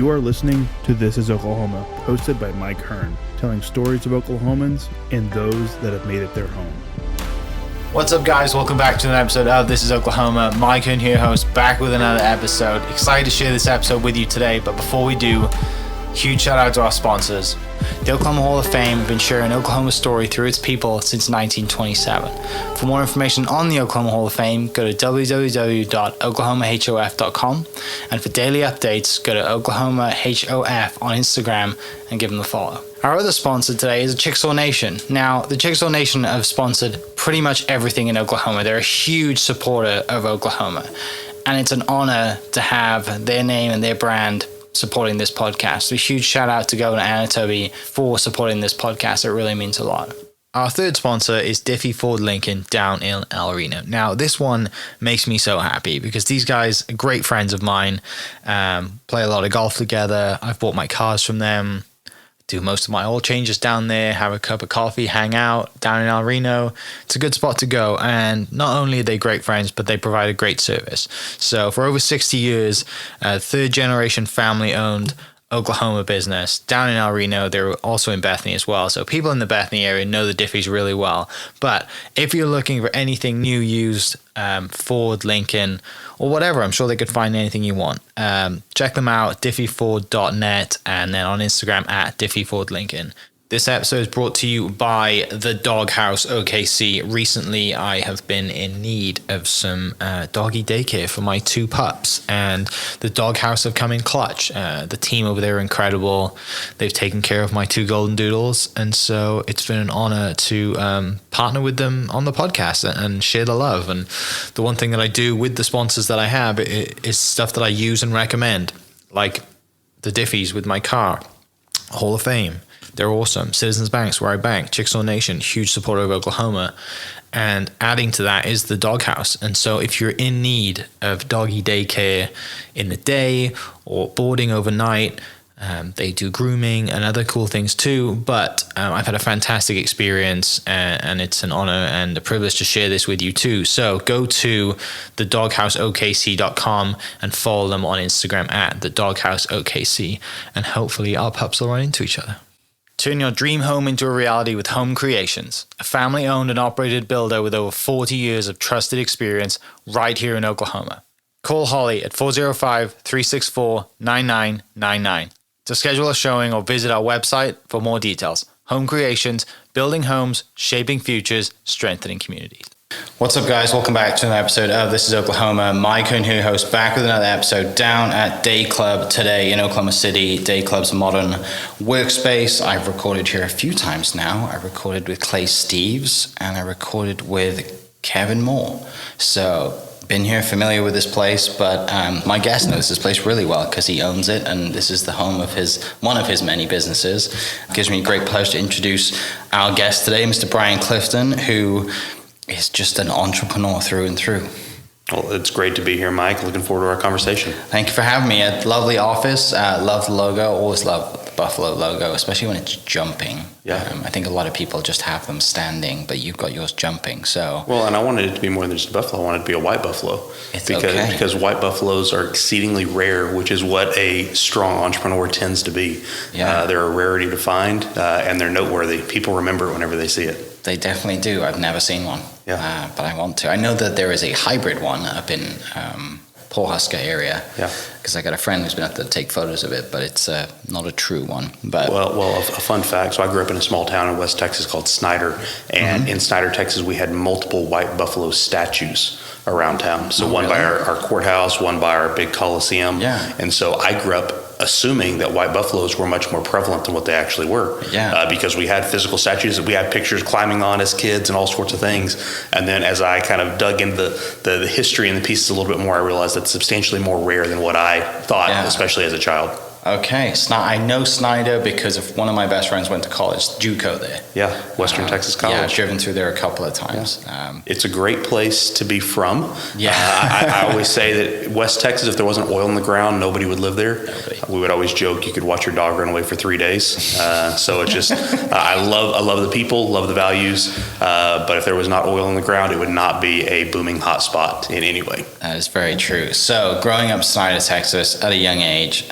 You are listening to This is Oklahoma, hosted by Mike Hearn, telling stories of Oklahomans and those that have made it their home. What's up, guys? Welcome back to an episode of This is Oklahoma. Mike Hearn here, host, back with another episode. Excited to share this episode with you today, but before we do, huge shout out to our sponsors. The Oklahoma Hall of Fame have been sharing Oklahoma's story through its people since 1927. For more information on the Oklahoma Hall of Fame, go to www.oklahomahof.com. And for daily updates, go to oklahomahof on Instagram and give them a follow. Our other sponsor today is the Chickasaw Nation. Now, the Chickasaw Nation have sponsored pretty much everything in Oklahoma. They're a huge supporter of Oklahoma. And it's an honor to have their name and their brand supporting this podcast. So a huge shout out to Governor Anatoby for supporting this podcast. It really means a lot. Our third sponsor is Diffie Ford Lincoln down in El Reno. Now, this one makes me so happy because these guys are great friends of mine, play a lot of golf together. I've bought my cars from them, do most of my oil changes down there, have a cup of coffee, hang out down in El Reno. It's a good spot to go. And not only are they great friends, but they provide a great service. So for over 60 years, third generation family owned Oklahoma business down in El Reno. They're also in Bethany as well. So people in the Bethany area know the Diffies really well. But if you're looking for anything new, used, Ford, Lincoln, or whatever, I'm sure they could find anything you want. Check them out, diffieford.net, and then on Instagram at diffiefordlincoln. This episode is brought to you by the Doghouse OKC. Recently, I have been in need of some doggy daycare for my two pups, and the Doghouse have come in clutch. The team over there are incredible. They've taken care of my two golden doodles, and so it's been an honor to partner with them on the podcast and share the love. And the one thing that I do with the sponsors that I have is stuff that I use and recommend, like the Diffies with my car, Hall of Fame. They're awesome. Citizens Banks, where I bank. Chickasaw Nation, huge supporter of Oklahoma. And adding to that is the Doghouse. And so if you're in need of doggy daycare in the day or boarding overnight, they do grooming and other cool things too. But I've had a fantastic experience, and it's an honor and a privilege to share this with you too. So go to thedogHouseOKC.com and follow them on Instagram at thedogHouseOKC. And hopefully our pups will run into each other. Turn your dream home into a reality with Home Creations, a family-owned and operated builder with over 40 years of trusted experience right here in Oklahoma. Call Holly at 405-364-9999 to schedule a showing or visit our website for more details. Home Creations, building homes, shaping futures, strengthening communities. What's up, guys? Welcome back to another episode of This is Oklahoma. Mike Hearn here, host, back with another episode down at Day Club today in Oklahoma City. Day Club's a modern workspace. I've recorded here a few times now. I recorded with Clay Steves and I recorded with Kevin Moore. So, been here, familiar with this place, but my guest knows this place really well because he owns it, and this is the home of one of his many businesses. It gives me great pleasure to introduce our guest today, Mr. Bryan Clifton, who is just an entrepreneur through and through. Well, it's great to be here, Mike. Looking forward to our conversation. Thank you for having me. A lovely office. Love the logo. Always love the Buffalo logo, especially when it's jumping. Yeah. I think a lot of people just have them standing, but you've got yours jumping. So. Well, and I wanted it to be more than just a buffalo. I wanted it to be a white buffalo. Because white buffaloes are exceedingly rare, which is what a strong entrepreneur tends to be. Yeah. They're a rarity to find, and they're noteworthy. People remember it whenever they see it. They definitely do. I've never seen one, but I want to. I know that there is a hybrid one up in Pawhuska area. Yeah. Because I got a friend who's been up to take photos of it, but it's not a true one. But well, a fun fact. So I grew up in a small town in West Texas called Snyder, and in Snyder, Texas, we had multiple white buffalo statues around town. So one by our courthouse, one by our big coliseum. Yeah. And so I grew up assuming that white buffaloes were much more prevalent than what they actually were. Yeah. Because we had physical statues that we had pictures climbing on as kids and all sorts of things. And then as I kind of dug into the history and the pieces a little bit more, I realized that's substantially more rare than what I thought, especially as a child. Okay, I know Snyder because one of my best friends went to college, JUCO there. Yeah, Western Texas College. Yeah, I've driven through there a couple of times. Yeah. It's a great place to be from. Yeah. I always say that West Texas, if there wasn't oil in the ground, nobody would live there. Nobody. We would always joke you could watch your dog run away for 3 days. So it's just, I love the people, love the values, but if there was not oil in the ground, it would not be a booming hot spot in any way. That is very true. So growing up in Snyder, Texas, at a young age,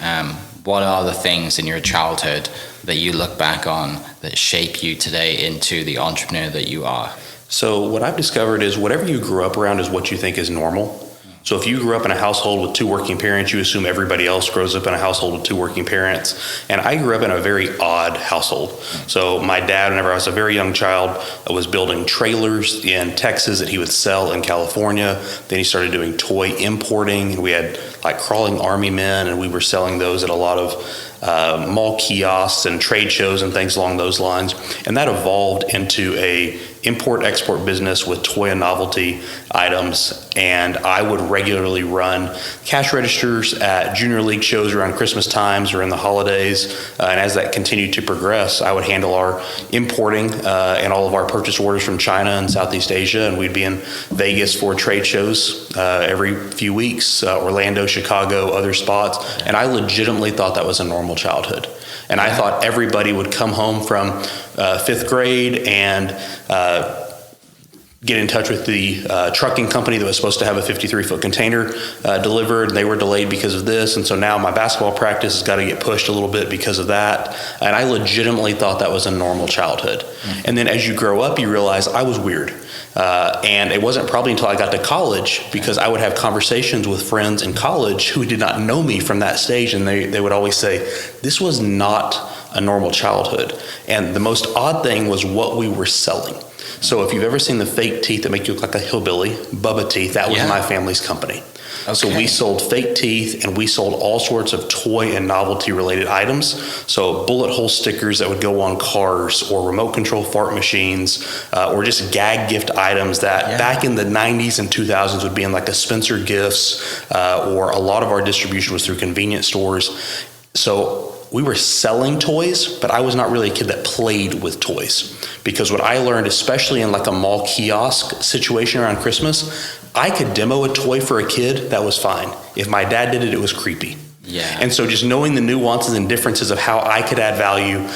what are the things in your childhood that you look back on that shape you today into the entrepreneur that you are? So what I've discovered is whatever you grew up around is what you think is normal. So if you grew up in a household with 2 working parents, you assume everybody else grows up in a household with 2 working parents. And I grew up in a very odd household. So my dad, whenever I was a very young child, was building trailers in Texas that he would sell in California. Then he started doing toy importing, and we had like crawling army men, and we were selling those at a lot of mall kiosks and trade shows and things along those lines. And that evolved into a import-export business with toy and novelty items, and I would regularly run cash registers at junior league shows around Christmas times or in the holidays, and as that continued to progress, I would handle our importing and all of our purchase orders from China and Southeast Asia, and we'd be in Vegas for trade shows every few weeks, Orlando, Chicago, other spots, and I legitimately thought that was a normal childhood. And I thought everybody would come home from 5th grade and get in touch with the trucking company that was supposed to have a 53-foot container delivered. They were delayed because of this. And so now my basketball practice has got to get pushed a little bit because of that. And I legitimately thought that was a normal childhood. Mm-hmm. And then as you grow up, you realize I was weird. And it wasn't probably until I got to college, because I would have conversations with friends in college who did not know me from that stage, and they would always say, this was not a normal childhood. And the most odd thing was what we were selling. So if you've ever seen the fake teeth that make you look like a hillbilly, Bubba Teeth, that was my family's company. Okay. So we sold fake teeth, and we sold all sorts of toy and novelty related items. So bullet hole stickers that would go on cars, or remote control fart machines, or just gag gift items that back in the 90s and 2000s would be in like a Spencer Gifts, or a lot of our distribution was through convenience stores. So we were selling toys, but I was not really a kid that played with toys, because what I learned, especially in like a mall kiosk situation around Christmas, I could demo a toy for a kid, that was fine. If my dad did it, it was creepy. Yeah. And so just knowing the nuances and differences of how I could add value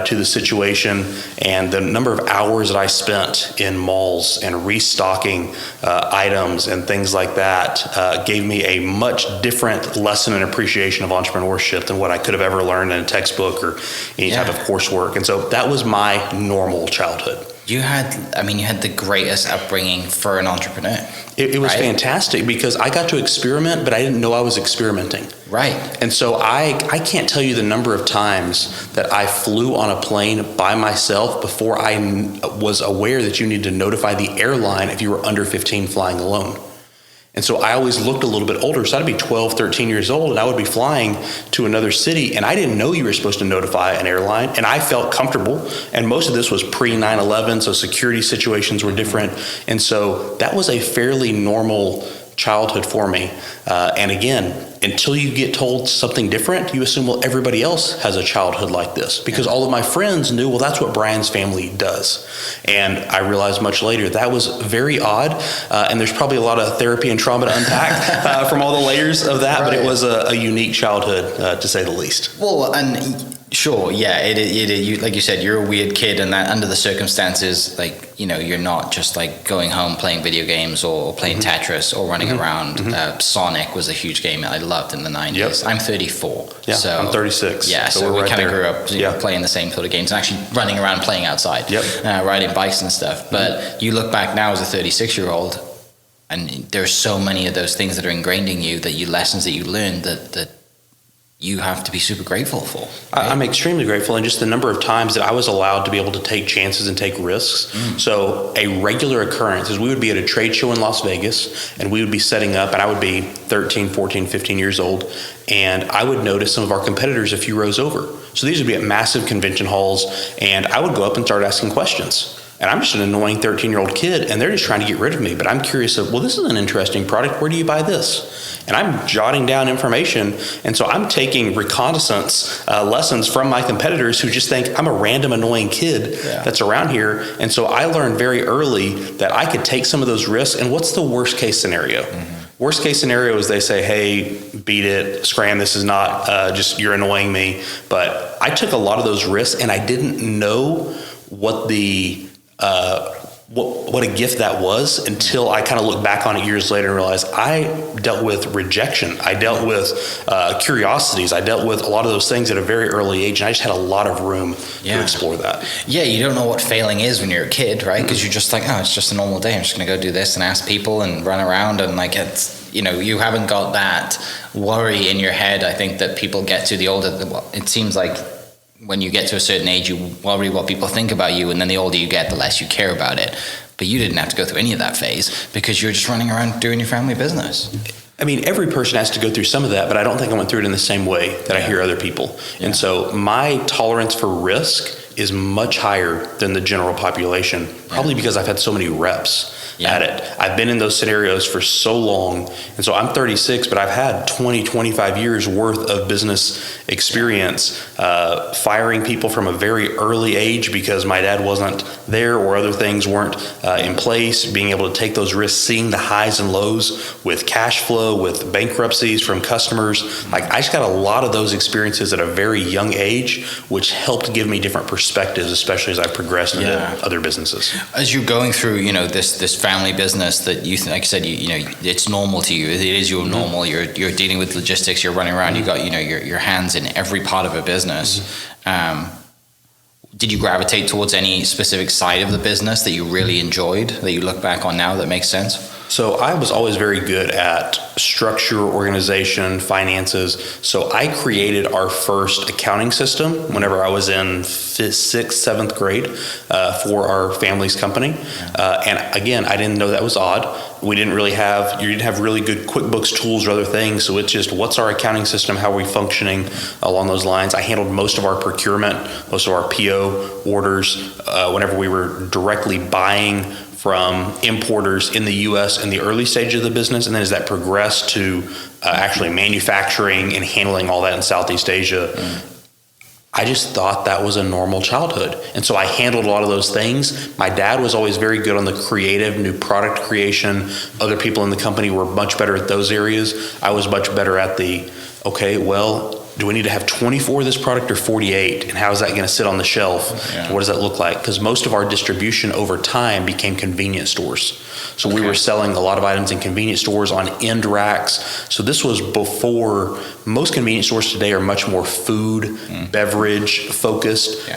to the situation, and the number of hours that I spent in malls and restocking items and things like that gave me a much different lesson and appreciation of entrepreneurship than what I could have ever learned in a textbook or any type of coursework. And so that was my normal childhood. You had the greatest upbringing for an entrepreneur. It was fantastic, because I got to experiment, but I didn't know I was experimenting. Right. And so I can't tell you the number of times that I flew on a plane by myself before I was aware that you need to notify the airline if you were under 15 flying alone. And so I always looked a little bit older. So I'd be 12, 13 years old, and I would be flying to another city, and I didn't know you were supposed to notify an airline, and I felt comfortable. And most of this was pre 9/11, so security situations were different. And so that was a fairly normal childhood for me. And again, until you get told something different, you assume, well, everybody else has a childhood like this, because all of my friends knew, well, that's what Bryan's family does. And I realized much later that was very odd. And there's probably a lot of therapy and trauma to unpack from all the layers of that, but it was a unique childhood, to say the least. Well, and sure, yeah, you, like you said, you're a weird kid, and that under the circumstances, like, you're not just like going home playing video games or playing Tetris or running around. Sonic was a huge game that I loved in the 90s. Yep. I'm 34. Yeah, so I'm 36. Yeah, so we kind of grew up playing the same sort of games and actually running around playing outside, riding bikes and stuff. But you look back now as a 36-year-old, and there's so many of those things that are ingrained in you, lessons that you learned that you have to be super grateful for. Right? I'm extremely grateful, and just the number of times that I was allowed to be able to take chances and take risks. So a regular occurrence is we would be at a trade show in Las Vegas, and we would be setting up, and I would be 13, 14, 15 years old, and I would notice some of our competitors a few rows over. So these would be at massive convention halls, and I would go up and start asking questions. And I'm just an annoying 13-year-old kid, and they're just trying to get rid of me. But I'm curious of, well, this is an interesting product. Where do you buy this? And I'm jotting down information. And so I'm taking reconnaissance lessons from my competitors who just think I'm a random annoying kid that's around here. And so I learned very early that I could take some of those risks. And what's the worst case scenario? Worst case scenario is they say, hey, beat it, scram, this is not just you're annoying me. But I took a lot of those risks, and I didn't know what the what a gift that was, until I kind of look back on it years later and realize I dealt with rejection. I dealt with curiosities. I dealt with a lot of those things at a very early age, and I just had a lot of room to explore that. Yeah, you don't know what failing is when you're a kid, right? Because you're just like, oh, it's just a normal day. I'm just going to go do this and ask people and run around, and like it's, you know, you haven't got that worry in your head. I think that people get to the older, it seems like when you get to a certain age, you worry what people think about you, and then the older you get, the less you care about it. But you didn't have to go through any of that phase because you're just running around doing your family business. I mean, every person has to go through some of that, but I don't think I went through it in the same way that I hear other people. And so my tolerance for risk is much higher than the general population, probably because I've had so many reps at it. I've been in those scenarios for so long. And so I'm 36, but I've had 20, 25 years worth of business experience, firing people from a very early age because my dad wasn't there or other things weren't in place, being able to take those risks, seeing the highs and lows with cash flow, with bankruptcies from customers. Like, I just got a lot of those experiences at a very young age, which helped give me different perspectives, especially as I progressed into other businesses. As you're going through, you know, this family business that you, like I said, you know, it's normal to you. It is your normal. You're dealing with logistics. You're running around. You got, you know, your hands in every part of a business. Did you gravitate towards any specific side of the business that you really enjoyed, that you look back on now that makes sense? So I was always very good at structure, organization, finances. So I created our first accounting system whenever I was in 6th, 7th grade for our family's company. And again, I didn't know that was odd. You didn't have really good QuickBooks tools or other things. So it's just, what's our accounting system? How are we functioning along those lines? I handled most of our procurement, most of our PO orders, whenever we were directly buying from importers in the U.S. in the early stage of the business, and then as that progressed to actually manufacturing and handling all that in Southeast Asia, I just thought that was a normal childhood. And so I handled a lot of those things. My dad was always very good on the creative, new product creation. Other people in the company were much better at those areas. I was much better at the, okay, well, do we need to have 24 of this product or 48? And how is that going to sit on the shelf? What does that look like? Because most of our distribution over time became convenience stores. So we were selling a lot of items in convenience stores on end racks. So this was before, most convenience stores today are much more food, beverage focused.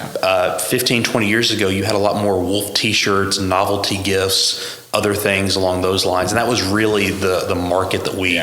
15, 20 years ago, you had a lot more Wolf t-shirts, novelty gifts, other things along those lines. And that was really the market that we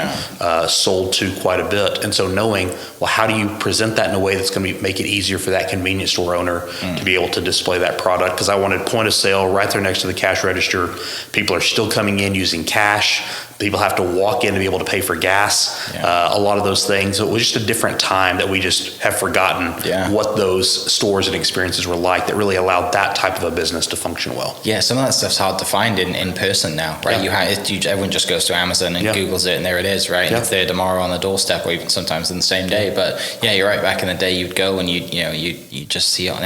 sold to quite a bit. And so knowing, well, how do you present that in a way that's going to make it easier for that convenience store owner to be able to display that product? Because I wanted point of sale right there next to the cash register. People are still coming in using cash. People have to walk in to be able to pay for gas. A lot of those things. It was just a different time that we just have forgotten what those stores and experiences were like that really allowed that type of a business to function well. Yeah, some of that stuff's hard to find in person now, right? Everyone just goes to Amazon and Googles it, and there it is, right? And it's there tomorrow on the doorstep, or even sometimes in the same day. But yeah, you're right. Back in the day, you'd go and you just see it on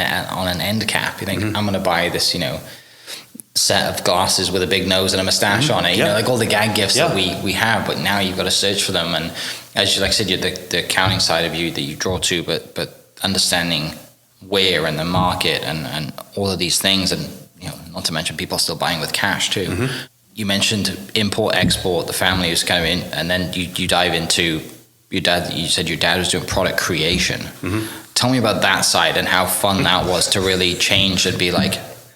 an end cap. You think, I'm going to buy this, set of glasses with a big nose and a mustache on it, like all the gag gifts that we have, but now you've got to search for them. And as you like I said, the accounting side of you that you draw to, but understanding where and the market and all of these things, and not to mention people are still buying with cash too. You mentioned import export, the family was kind of in, and then you dive into your dad. You said your dad was doing product creation. Tell me about that side and how fun that was to really change and be like,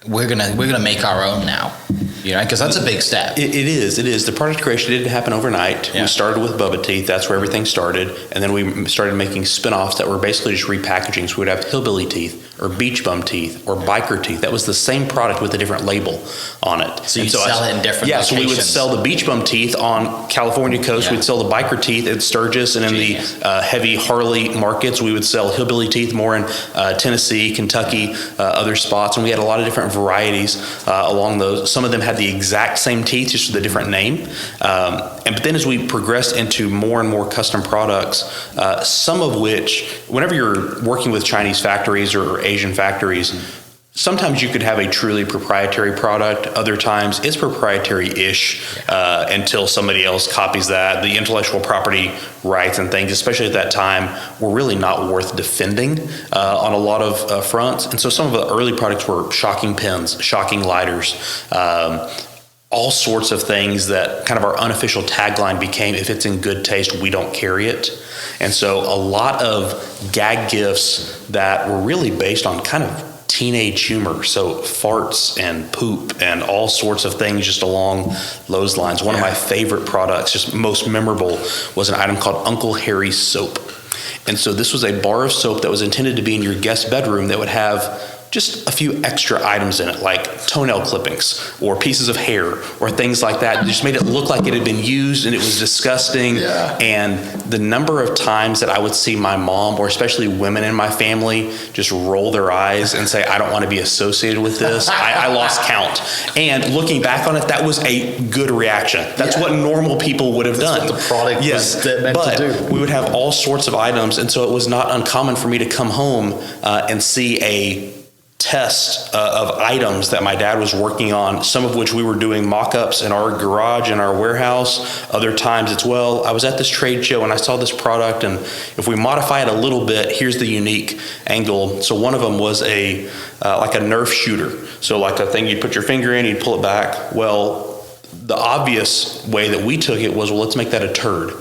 we're gonna make our own now, because that's a big step. It is. The product creation didn't happen overnight. We started with Bubba Teeth. That's where everything started, and then we started making spin-offs that were basically just repackaging. So we'd have hillbilly teeth or beach bum teeth or biker teeth. That was the same product with a different label on it. So you'd sell it in different locations. So we would sell the beach bum teeth on California coast. We'd sell the biker teeth at Sturgis, and in the heavy Harley markets, we would sell hillbilly teeth more in Tennessee, Kentucky, other spots, and we had a lot of different varieties along those. Some of them had the exact same teeth, just with a different name. But then as we progressed into more and more custom products, some of which, whenever you're working with Chinese factories or Asian factories, sometimes you could have a truly proprietary product. Other times it's proprietary-ish until somebody else copies that. The intellectual property rights and things, especially at that time, were really not worth defending on a lot of fronts. And so some of the early products were shocking pens, shocking lighters, all sorts of things that kind of our unofficial tagline became, if it's in good taste, we don't carry it. And so a lot of gag gifts that were really based on kind of teenage humor, so farts and poop and all sorts of things just along those lines. One of my favorite products, just most memorable, was an item called Uncle Harry's soap. And so this was a bar of soap that was intended to be in your guest bedroom that would have just a few extra items in it, like toenail clippings or pieces of hair or things like that. It just made it look like it had been used, and it was disgusting. And the number of times that I would see my mom, or especially women in my family, just roll their eyes and say, I don't want to be associated with this. I lost count. And looking back on it, that was a good reaction. That's what normal people would have done. What the product was meant to do. We would have all sorts of items, and so it was not uncommon for me to come home and see a test of items that my dad was working on, some of which we were doing mock-ups in our garage, in our warehouse. Other times it's, well, I was at this trade show and I saw this product, and if we modify it a little bit, here's the unique angle. So one of them was a like a Nerf shooter. So like a thing you'd put your finger in, you'd pull it back. Well, the obvious way that we took it was, well, let's make that a turd,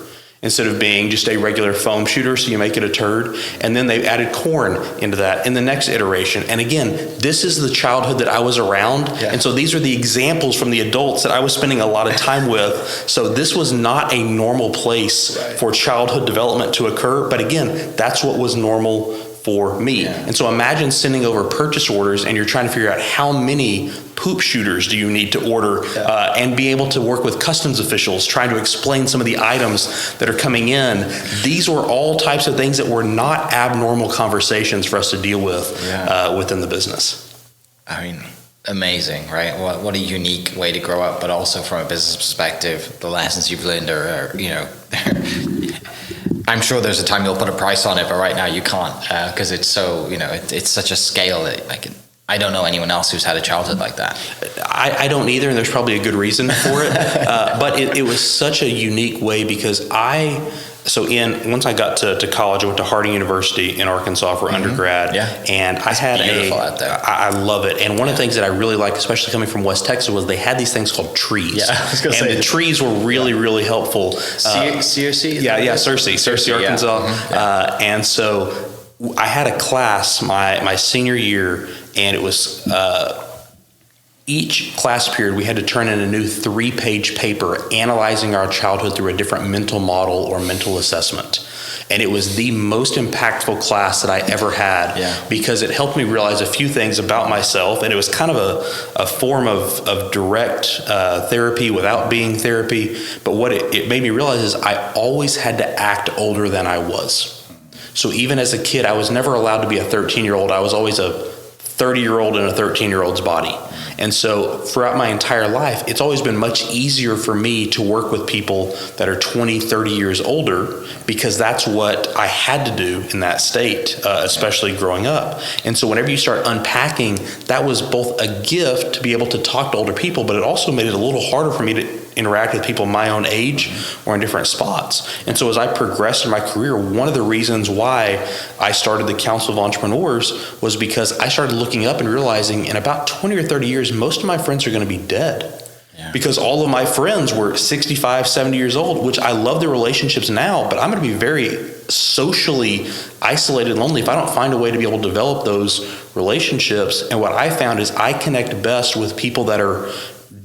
instead of being just a regular foam shooter, so you make it a turd. And then they added corn into that in the next iteration. And again, this is the childhood that I was around. And so these are the examples from the adults that I was spending a lot of time with. So this was not a normal place for childhood development to occur. But again, that's what was normal for me. And so imagine sending over purchase orders and you're trying to figure out how many poop shooters do you need to order, and be able to work with customs officials trying to explain some of the items that are coming in. These were all types of things that were not abnormal conversations for us to deal with within the business. I mean, amazing, right? What a unique way to grow up, but also from a business perspective, the lessons you've learned are I'm sure there's a time you'll put a price on it, but right now you can't, because it's so, it's such a scale that I don't know anyone else who's had a childhood like that. I don't either, and there's probably a good reason for it. But it was such a unique way, because once I got to college, I went to Harding University in Arkansas for undergrad. And I had out there. I love it. And one of the things that I really liked, especially coming from West Texas, was they had these things called trees. The trees were really, really helpful. Searcy? Searcy, Arkansas. And so I had a class my senior year, and it was each class period we had to turn in a new 3-page paper analyzing our childhood through a different mental model or mental assessment. And it was the most impactful class that I ever had, because it helped me realize a few things about myself. And it was kind of a form of direct therapy without being therapy. But what it made me realize is I always had to act older than I was. So even as a kid, I was never allowed to be a 13-year-old. I was always a 30-year-old in a 13-year-old's body. And so throughout my entire life, it's always been much easier for me to work with people that are 20, 30 years older, because that's what I had to do in that state, especially growing up. And so whenever you start unpacking, that was both a gift to be able to talk to older people, but it also made it a little harder for me to interact with people my own age or in different spots. And so as I progressed in my career, one of the reasons why I started the Council of Entrepreneurs was because I started looking up and realizing in about 20 or 30 years, most of my friends are going to be dead. Because all of my friends were 65, 70 years old, which I love their relationships now, but I'm going to be very socially isolated and lonely if I don't find a way to be able to develop those relationships. And what I found is I connect best with people that are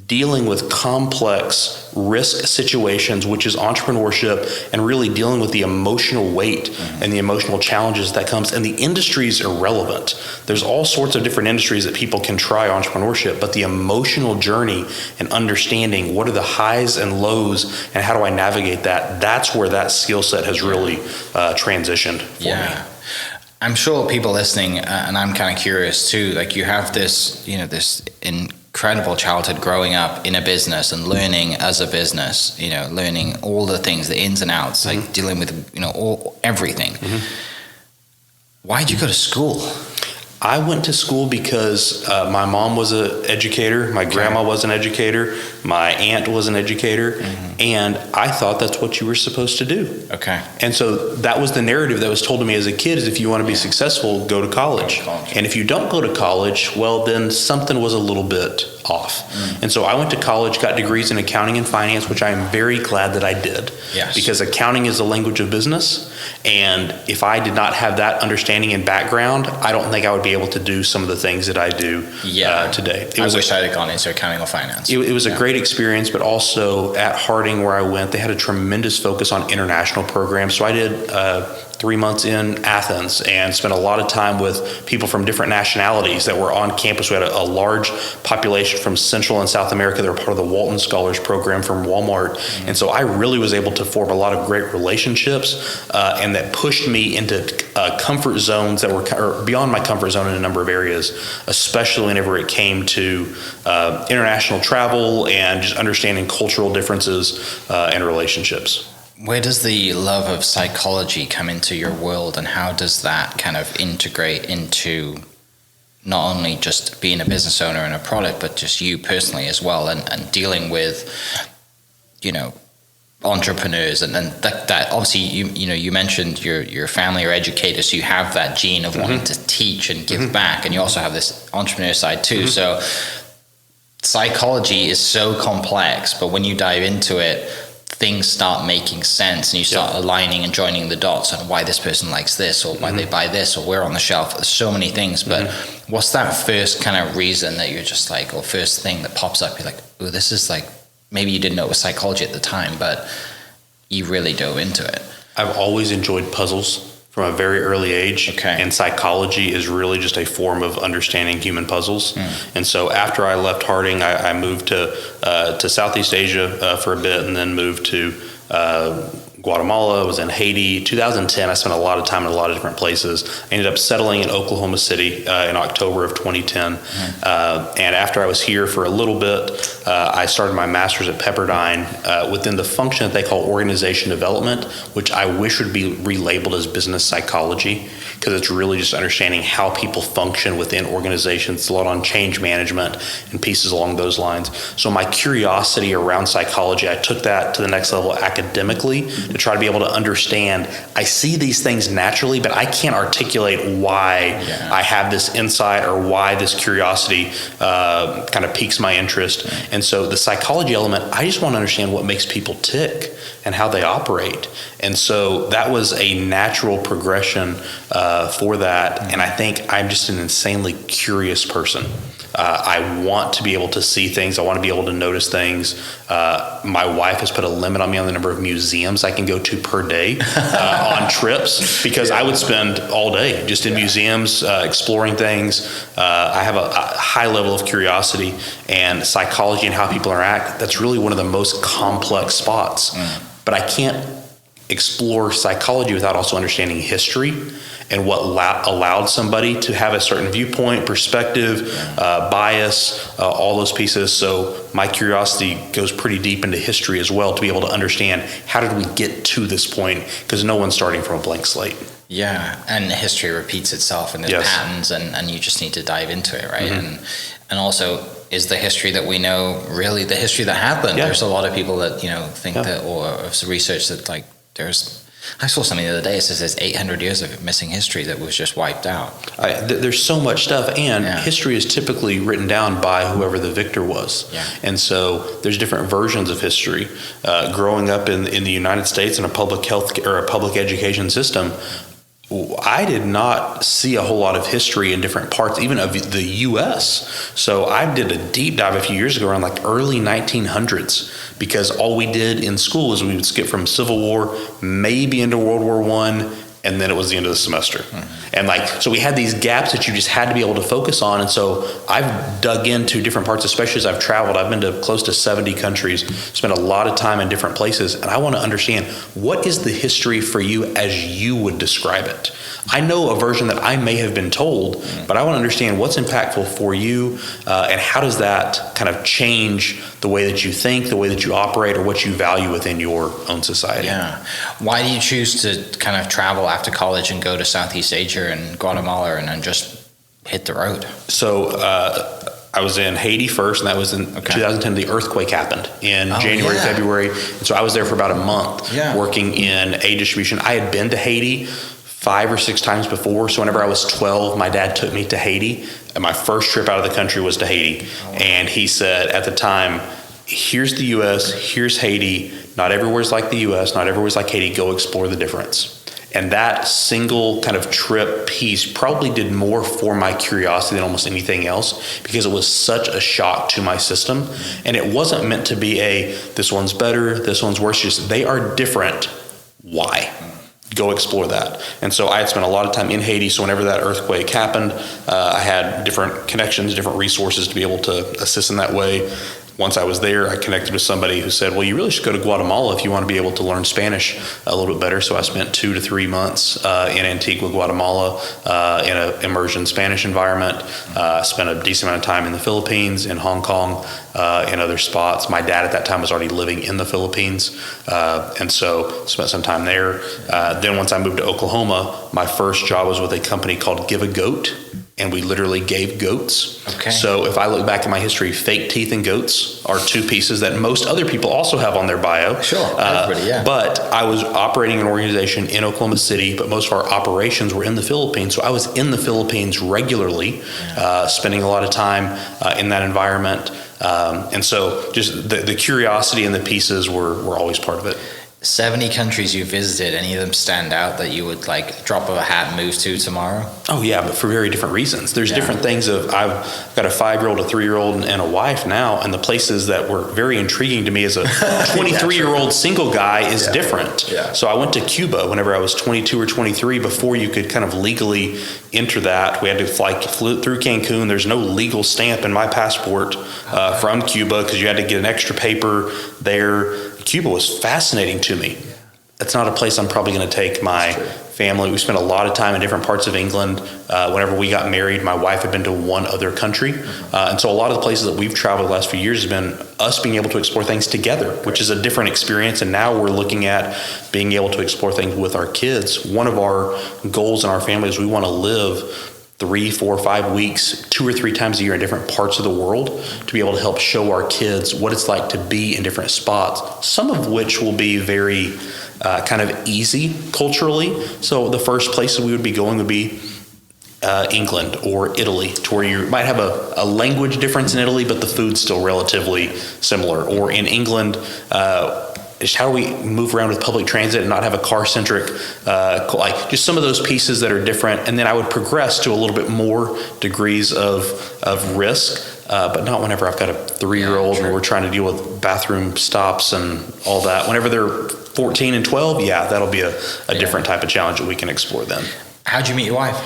dealing with complex risk situations, which is entrepreneurship, and really dealing with the emotional weight and the emotional challenges that comes. And the industry is irrelevant. There's all sorts of different industries that people can try entrepreneurship, but the emotional journey and understanding what are the highs and lows and how do I navigate that, that's where that skill set has really transitioned for me. I'm sure people listening, and I'm kind of curious too, like you have this, this incredible childhood growing up in a business and learning as a business, learning all the things, the ins and outs, like dealing with, everything. Why'd you go to school? I went to school because my mom was an educator, my grandma was an educator, my aunt was an educator, and I thought that's what you were supposed to do. Okay. And so that was the narrative that was told to me as a kid: is if you want to be successful, go to college. And if you don't go to college, well, then something was a little bit off. And so I went to college, got degrees in accounting and finance, which I am very glad that I did. Yes. Because accounting is the language of business. And if I did not have that understanding and background, I don't think I would be able to do some of the things that I do today. I wish I had gone into accounting or finance. It was a great experience, but also at Harding, where I went, they had a tremendous focus on international programs. So I did 3 months in Athens and spent a lot of time with people from different nationalities that were on campus. We had a large population from Central and South America. They were part of the Walton Scholars Program from Walmart. And so I really was able to form a lot of great relationships, and that pushed me into comfort zones that were beyond my comfort zone in a number of areas, especially whenever it came to international travel and just understanding cultural differences and relationships. Where does the love of psychology come into your world, and how does that kind of integrate into not only just being a business owner and a product, but just you personally as well, and dealing with, entrepreneurs and that obviously you mentioned your family are educators, so you have that gene of wanting to teach and give back, and you also have this entrepreneur side too. So psychology is so complex, but when you dive into it, things start making sense, and you start aligning and joining the dots on why this person likes this, or why they buy this, or where on the shelf. There's so many things, but what's that first kind of reason that you're just like, or first thing that pops up, you're like, oh, this is like, maybe you didn't know it was psychology at the time, but you really dove into it? I've always enjoyed puzzles from a very early age. Okay. And psychology is really just a form of understanding human puzzles. And so after I left Harding, I moved to Southeast Asia for a bit, and then moved to Guatemala. I was in Haiti. 2010, I spent a lot of time in a lot of different places. I ended up settling in Oklahoma City in October of 2010. And after I was here for a little bit, I started my master's at Pepperdine within the function that they call organization development, which I wish would be relabeled as business psychology, because it's really just understanding how people function within organizations. It's a lot on change management and pieces along those lines. So my curiosity around psychology, I took that to the next level academically, to try to be able to understand. I see these things naturally, but I can't articulate why I have this insight or why this curiosity kind of piques my interest. And so the psychology element, I just want to understand what makes people tick and how they operate. And so that was a natural progression for that. And I think I'm just an insanely curious person. I want to be able to see things. I want to be able to notice things. My wife has put a limit on me on the number of museums I can go to per day on trips, because I would spend all day just in museums exploring things. I have a high level of curiosity, and psychology and how people interact, that's really one of the most complex spots. But I can't explore psychology without also understanding history and what allowed somebody to have a certain viewpoint, perspective, bias, all those pieces. So my curiosity goes pretty deep into history as well, to be able to understand, how did we get to this point? Because no one's starting from a blank slate. Yeah, and history repeats itself, and there's patterns, and you just need to dive into it, right? And also, is the history that we know really the history that happened? There's a lot of people that think that, or research that, like, I saw something the other day. It says there's 800 years of missing history that was just wiped out. There's so much stuff, and history is typically written down by whoever the victor was. And so there's different versions of history. Growing up in the United States in a public health or a public education system, I did not see a whole lot of history in different parts, even of the U.S. So I did a deep dive a few years ago around like early 1900s, because all we did in school is we would skip from Civil War, maybe into World War I, and then it was the end of the semester. And so we had these gaps that you just had to be able to focus on. And so I've dug into different parts, especially as I've traveled. I've been to close to 70 countries, spent a lot of time in different places. And I want to understand, what is the history for you as you would describe it? I know a version that I may have been told, but I want to understand what's impactful for you, and how does that kind of change the way that you think, the way that you operate, or what you value within your own society. Why do you choose to kind of travel after college and go to Southeast Asia and Guatemala and just hit the road? So I was in Haiti first, and that was in 2010. The earthquake happened in January, February. And so I was there for about a month working in aid distribution. I had been to Haiti 5 or 6 times before. So whenever I was 12, my dad took me to Haiti. And my first trip out of the country was to Haiti. And he said at the time, here's the U.S., here's Haiti. Not everywhere's like the U.S., not everywhere's like Haiti. Go explore the difference. And that single kind of trip piece probably did more for my curiosity than almost anything else, because it was such a shock to my system. And it wasn't meant to be this one's better, this one's worse. Just they are different. Why? Go explore that. And so I had spent a lot of time in Haiti. So whenever that earthquake happened, I had different connections, different resources to be able to assist in that way. Once I was there, I connected with somebody who said, well, you really should go to Guatemala if you want to be able to learn Spanish a little bit better. So I spent 2 to 3 months in Antigua, Guatemala, in an immersion Spanish environment. Spent a decent amount of time in the Philippines, in Hong Kong, in other spots. My dad at that time was already living in the Philippines, and so spent some time there. Then once I moved to Oklahoma, my first job was with a company called Give a Goat. And we literally gave goats. Okay. So if I look back at my history, fake teeth and goats are 2 pieces that most other people also have on their bio. Sure, everybody, yeah. But I was operating an organization in Oklahoma City, but most of our operations were in the Philippines. So I was in the Philippines regularly, spending a lot of time in that environment. And so just the curiosity and the pieces were always part of it. 70 countries you visited, any of them stand out that you would like drop of a hat and move to tomorrow? Oh yeah, but for very different reasons. There's different things I've got a 5-year-old, a 3-year-old, and a wife now, and the places that were very intriguing to me as a 23-year-old single guy is different. Yeah. So I went to Cuba whenever I was 22 or 23 before you could kind of legally enter that. We had to fly through Cancun. There's no legal stamp in my passport from Cuba because you had to get an extra paper there. Cuba was fascinating to me. It's not a place I'm probably going to take my family. We spent a lot of time in different parts of England. Whenever we got married, my wife had been to one other country. And so a lot of the places that we've traveled the last few years has been us being able to explore things together, which is a different experience. And now we're looking at being able to explore things with our kids. One of our goals in our family is we want to live 3, 4, 5 weeks, 2 or 3 times a year in different parts of the world to be able to help show our kids what it's like to be in different spots, some of which will be very kind of easy culturally. So the first places we would be going would be England or Italy, to where you might have a language difference in Italy, but the food's still relatively similar. Or in England, just how do we move around with public transit and not have a car-centric, like just some of those pieces that are different. And then I would progress to a little bit more degrees of risk, but not whenever I've got a 3-year-old and we're trying to deal with bathroom stops and all that. Whenever they're 14 and 12, that'll be a different type of challenge that we can explore then. How'd you meet your wife?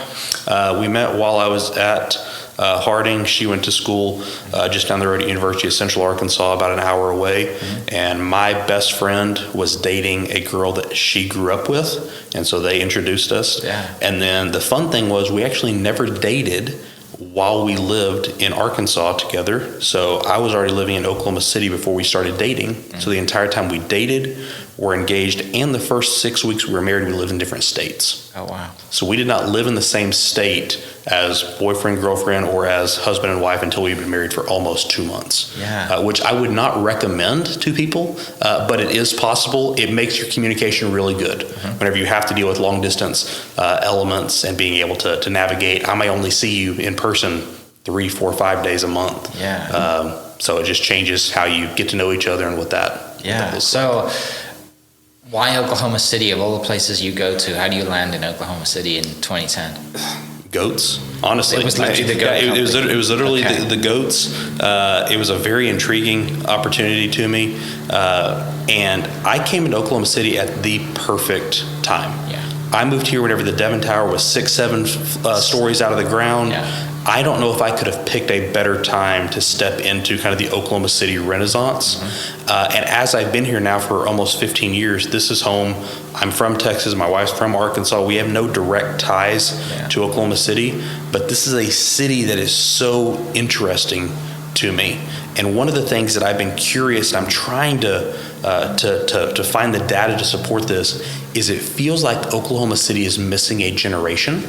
We met while I was at Harding. She went to school just down the road at University of Central Arkansas, about an hour away. Mm-hmm. And my best friend was dating a girl that she grew up with. And so they introduced us. Yeah. And then the fun thing was we actually never dated while we lived in Arkansas together. So I was already living in Oklahoma City before we started dating. Mm-hmm. So the entire time we dated, were engaged, and the first 6 weeks we were married, we lived in different states. Oh, wow. So we did not live in the same state as boyfriend, girlfriend, or as husband and wife until we'd been married for almost 2 months. Yeah. Which I would not recommend to people, but it is possible. It makes your communication really good. Mm-hmm. Whenever you have to deal with long distance elements and being able to navigate. I may only see you in person 3, 4, 5 days a month. Yeah. So it just changes how you get to know each other and what that looks like. Why Oklahoma City? Of all the places you go to, how do you land in Oklahoma City in 2010? Goats, honestly. It was literally the goat. It was literally the goats. It was a very intriguing opportunity to me. And I came into Oklahoma City at the perfect time. Yeah. I moved here whenever the Devon Tower was 6, 7 stories out of the ground. Yeah. I don't know if I could have picked a better time to step into kind of the Oklahoma City Renaissance. Mm-hmm. And as I've been here now for almost 15 years, this is home. I'm from Texas. My wife's from Arkansas. We have no direct ties to Oklahoma City, but this is a city that is so interesting to me. And one of the things that I've been curious, and I'm trying to find the data to support this, is it feels like Oklahoma City is missing a generation.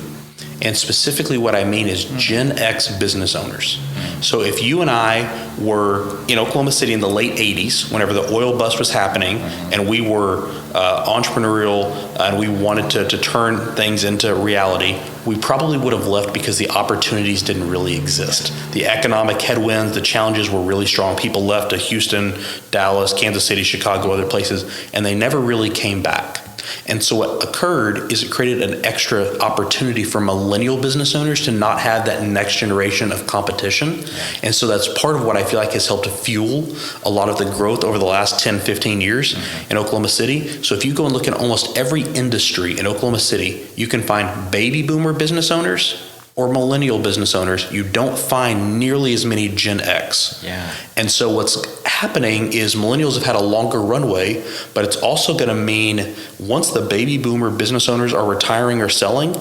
And specifically what I mean is Gen X business owners. So if you and I were in Oklahoma City in the late 80s, whenever the oil bust was happening, and we were entrepreneurial and we wanted to turn things into reality, we probably would have left because the opportunities didn't really exist. The economic headwinds, the challenges were really strong. People left to Houston, Dallas, Kansas City, Chicago, other places, and they never really came back. And so what occurred is it created an extra opportunity for millennial business owners to not have that next generation of competition. And so that's part of what I feel like has helped to fuel a lot of the growth over the last 10, 15 years in Oklahoma City. So if you go and look at almost every industry in Oklahoma City, you can find baby boomer business owners or millennial business owners. You don't find nearly as many Gen X. Yeah. And so what's happening is millennials have had a longer runway, but it's also going to mean once the baby boomer business owners are retiring or selling,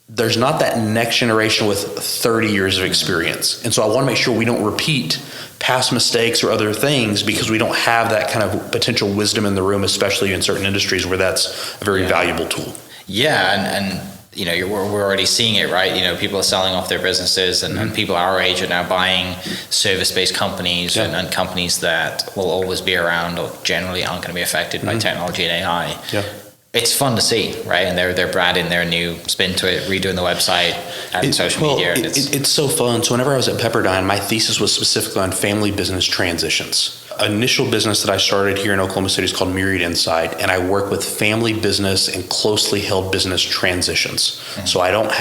there's not that next generation with 30 years of experience. And so I want to make sure we don't repeat past mistakes or other things because we don't have that kind of potential wisdom in the room, especially in certain industries where that's a very valuable tool. Yeah, and you know, we're already seeing it, right? You know, people are selling off their businesses, and people our age are now buying service-based companies and companies that will always be around or generally aren't going to be affected by technology and AI. Yeah. It's fun to see, right? And they're adding their new spin to it, redoing the website, adding social media. And it's so fun. So whenever I was at Pepperdine, my thesis was specifically on family business transitions. Initial business that I started here in Oklahoma City is called Myriad Insight, and I work with family business and closely held business transitions. So I don't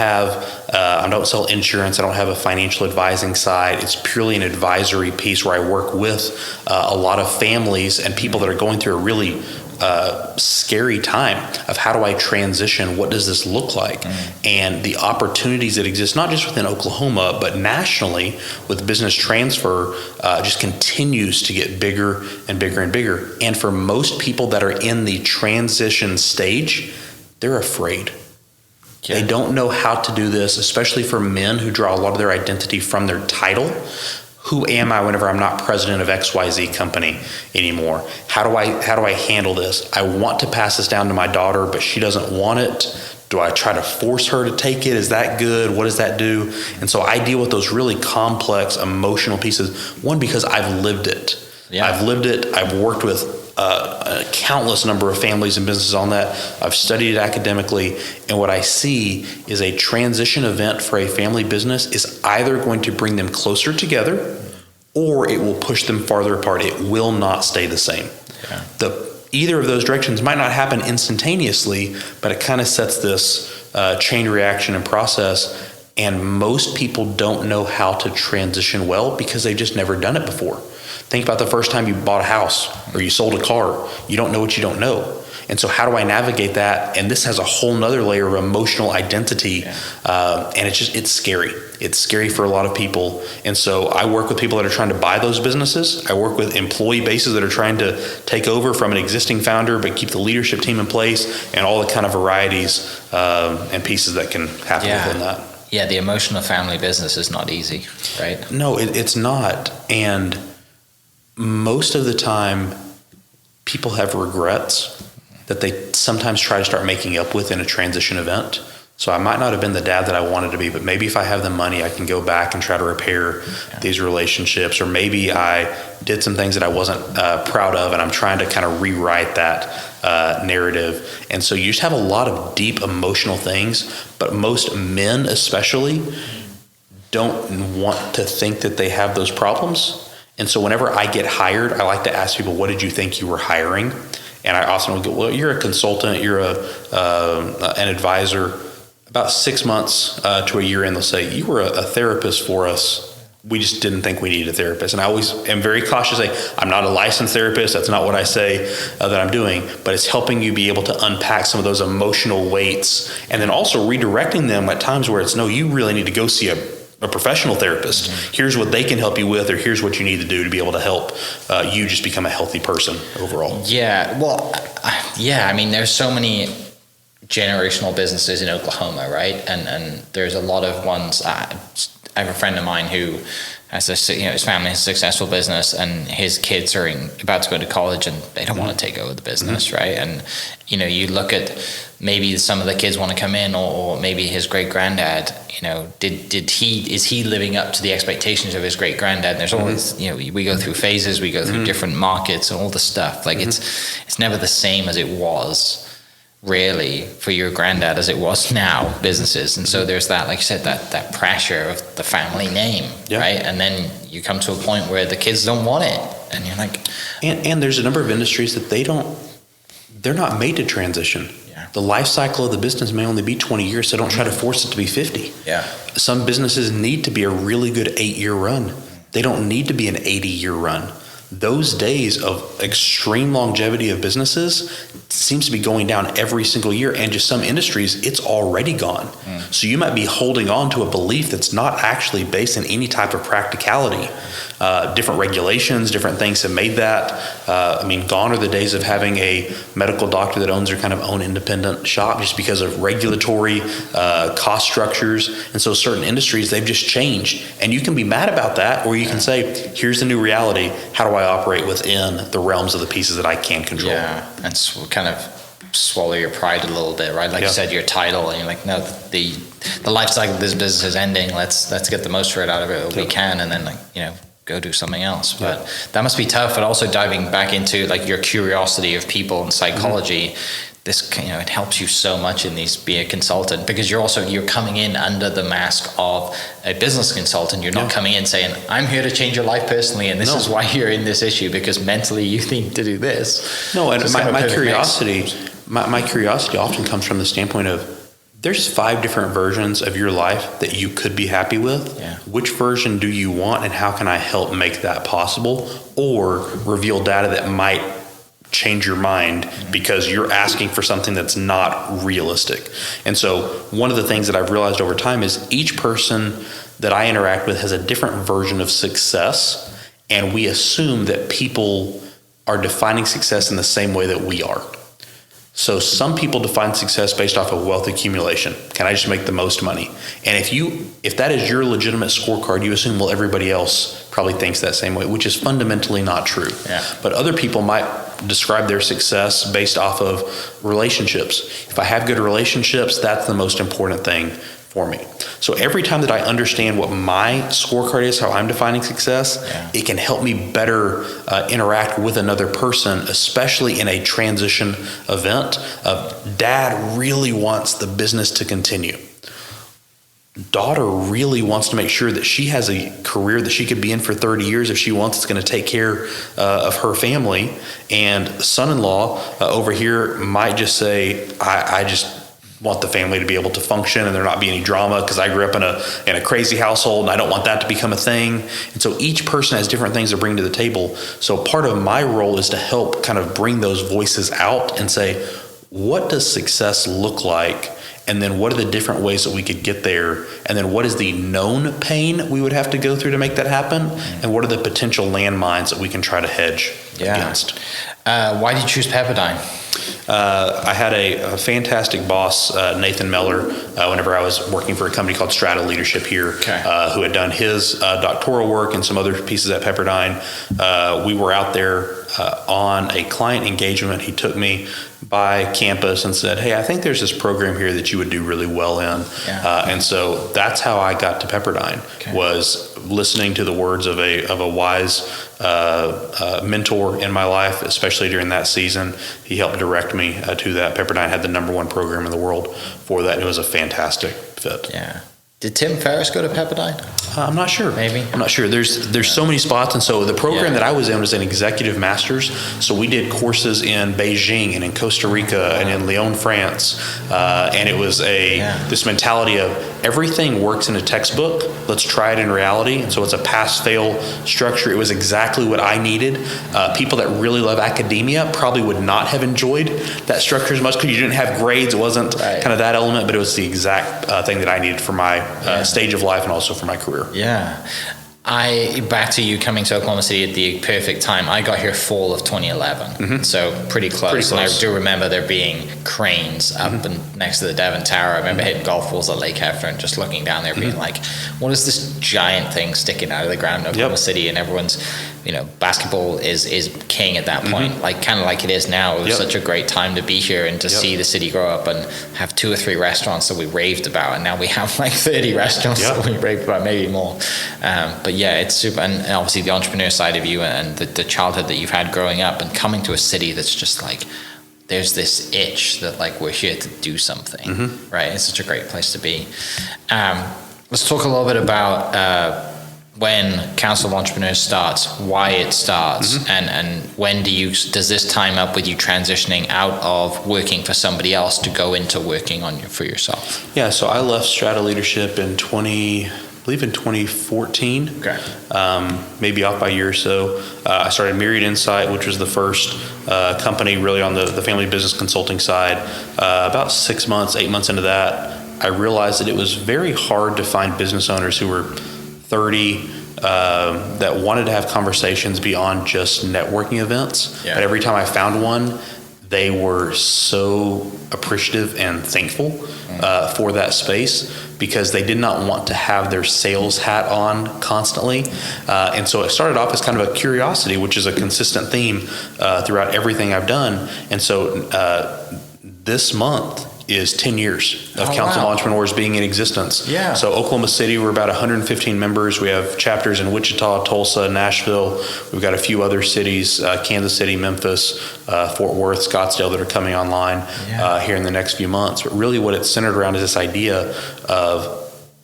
sell insurance. I don't have a financial advising side. It's purely an advisory piece where I work with a lot of families and people that are going through a really scary time of how do I transition? What does this look like? And the opportunities that exist, not just within Oklahoma, but nationally with business transfer, just continues to get bigger and bigger and bigger. And for most people that are in the transition stage, they're afraid. Yeah. They don't know how to do this, especially for men who draw a lot of their identity from their title. Who am I whenever I'm not president of XYZ company anymore? How do I handle this? I want to pass this down to my daughter, but she doesn't want it. Do I try to force her to take it? Is that good? What does that do? And so I deal with those really complex emotional pieces. One, because I've lived it. Yeah. I've lived it. I've worked with a countless number of families and businesses on that. I've studied it academically, and what I see is a transition event for a family business is either going to bring them closer together or it will push them farther apart. It will not stay the same. Yeah. Either of those directions might not happen instantaneously, but it kind of sets this chain reaction and process, and most people don't know how to transition well because they've just never done it before. Think about the first time you bought a house or you sold a car. You don't know what you don't know. And so how do I navigate that? And this has a whole nother layer of emotional identity. And it's scary. It's scary for a lot of people. And so I work with people that are trying to buy those businesses. I work with employee bases that are trying to take over from an existing founder, but keep the leadership team in place, and all the kind of varieties and pieces that can happen within that. Yeah, the emotional family business is not easy, right? No, it's not. And most of the time, people have regrets that they sometimes try to start making up with in a transition event. So I might not have been the dad that I wanted to be, but maybe if I have the money, I can go back and try to repair these relationships. Or maybe I did some things that I wasn't proud of, and I'm trying to kind of rewrite that narrative. And so you just have a lot of deep emotional things, but most men especially don't want to think that they have those problems. And so whenever I get hired, I like to ask people, what did you think you were hiring? And I often will go, well, you're a consultant, you're an advisor. About 6 months to a year in, they'll say, you were a therapist for us. We just didn't think we needed a therapist. And I always am very cautious. I'm not a licensed therapist. That's not what I say that I'm doing. But it's helping you be able to unpack some of those emotional weights, and then also redirecting them at times where it's, no, you really need to go see a professional therapist. Mm-hmm. Here's what they can help you with, or here's what you need to do to be able to help you just become a healthy person overall. Yeah. Well, I mean, there's so many generational businesses in Oklahoma, right? And there's a lot of ones. I have a friend of mine who has his family has a successful business, and his kids are about to go to college, and they don't want to take over the business, right? And you look at maybe some of the kids want to come in, or maybe his great granddad. Is he living up to the expectations of his great granddad? And there's always we go through phases, we go through different markets and all the stuff. Like it's never the same as it was. Really, for your granddad as it was now, businesses. And so there's that, like you said, that pressure of the family name, right? And then you come to a point where the kids don't want it, and you're like, and there's a number of industries that they're not made to transition. The life cycle of the business may only be 20 years, so don't try to force it to be 50. Some businesses need to be a really good 8-year run. They don't need to be an 80-year run. Those days of extreme longevity of businesses seems to be going down every single year, and just some industries, it's already gone. So you might be holding on to a belief that's not actually based in any type of practicality. Different regulations, different things have made that. Gone are the days of having a medical doctor that owns their kind of own independent shop just because of regulatory cost structures. And so certain industries, they've just changed. And you can be mad about that, or you can say, here's the new reality. How do I operate within the realms of the pieces that I can control? And so kind of swallow your pride a little bit, right? Like you said, your title, and you're like, no, the life cycle of this business is ending. Let's get the most for it out of it we can, and then go do something else. But that must be tough. But also diving back into like your curiosity of people and psychology. This it helps you so much in be a consultant, because you're coming in under the mask of a business consultant. You're not coming in saying, I'm here to change your life personally, and this is why you're in this issue, because mentally you need to do this. No, and my curiosity often comes from the standpoint of, there's 5 different versions of your life that you could be happy with. Which version do you want, and how can I help make that possible, or reveal data that might change your mind because you're asking for something that's not realistic? And so one of the things that I've realized over time is each person that I interact with has a different version of success, and we assume that people are defining success in the same way that we are. So some people define success based off of wealth accumulation. Can I just make the most money? And if that is your legitimate scorecard, you assume, well, everybody else probably thinks that same way, which is fundamentally not true. But other people might describe their success based off of relationships. If I have good relationships, that's the most important thing for me. So every time that I understand what my scorecard is, how I'm defining success, it can help me better interact with another person, especially in a transition event of dad really wants the business to continue. Daughter really wants to make sure that she has a career that she could be in for 30 years if she wants it's going to take care of her family. And son-in-law over here might just say, I just want the family to be able to function and there not be any drama, because I grew up in a crazy household and I don't want that to become a thing. And so each person has different things to bring to the table. So part of my role is to help kind of bring those voices out and say, what does success look like? And then what are the different ways that we could get there? And then what is the known pain we would have to go through to make that happen? And what are the potential landmines that we can try to hedge against? Why did you choose Pepperdine? I had a fantastic boss, Nathan Meller, whenever I was working for a company called Strata Leadership here, who had done his doctoral work and some other pieces at Pepperdine. We were out there on a client engagement. He took me by campus and said, hey, I think there's this program here that you would do really well in. And so that's how I got to Pepperdine, was listening to the words of a wise mentor in my life, especially during that season. He helped direct me to that. Pepperdine had the #1 program in the world for that. It was a fantastic fit. Did Tim Ferriss go to Pepperdine? I'm not sure. Maybe. I'm not sure. There's so many spots. And so the program that I was in was an executive master's. So we did courses in Beijing and in Costa Rica and in Lyon, France. And it was this mentality of everything works in a textbook. Let's try it in reality. And so it's a pass-fail structure. It was exactly what I needed. People that really love academia probably would not have enjoyed that structure as much because you didn't have grades. It wasn't kind of that element, but it was the exact thing that I needed for my stage of life and also for my career. Back to you coming to Oklahoma City at the perfect time. I got here fall of 2011, so pretty close. And I do remember there being cranes up and next to the Devon Tower. I remember hitting golf balls at Lake Hefner and just looking down there, being like, "What is this giant thing sticking out of the ground in Oklahoma City?" And everyone's, basketball is king at that point, like kind of like it is now. It was such a great time to be here and to see the city grow up and have 2 or 3 restaurants that we raved about, and now we have like 30 restaurants that we raved about, maybe more. But yeah, it's super, and obviously the entrepreneur side of you and the childhood that you've had growing up and coming to a city that's just like, there's this itch that like we're here to do something, right? It's such a great place to be. Let's talk a little bit about when Council of Entrepreneurs starts, why it starts, and when does this time up with you transitioning out of working for somebody else to go into working for yourself? Yeah, so I left Strata Leadership in 2014. Okay. Maybe off by a year or so. I started Myriad Insight, which was the first company really on the family business consulting side. About 8 months into that, I realized that it was very hard to find business owners who were 30 that wanted to have conversations beyond just networking events. Yeah. But every time I found one, they were so appreciative and thankful for that space, because they did not want to have their sales hat on constantly. And so it started off as kind of a curiosity, which is a consistent theme throughout everything I've done. And so this month is 10 years of Council of Entrepreneurs being in existence. Yeah. So Oklahoma City, we're about 115 members. We have chapters in Wichita, Tulsa, Nashville. We've got a few other cities, Kansas City, Memphis, Fort Worth, Scottsdale, that are coming online here in the next few months. But really what it's centered around is this idea of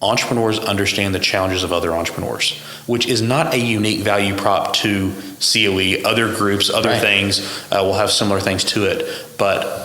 entrepreneurs understand the challenges of other entrepreneurs, which is not a unique value prop to COE. Other groups, other things will have similar things to it. But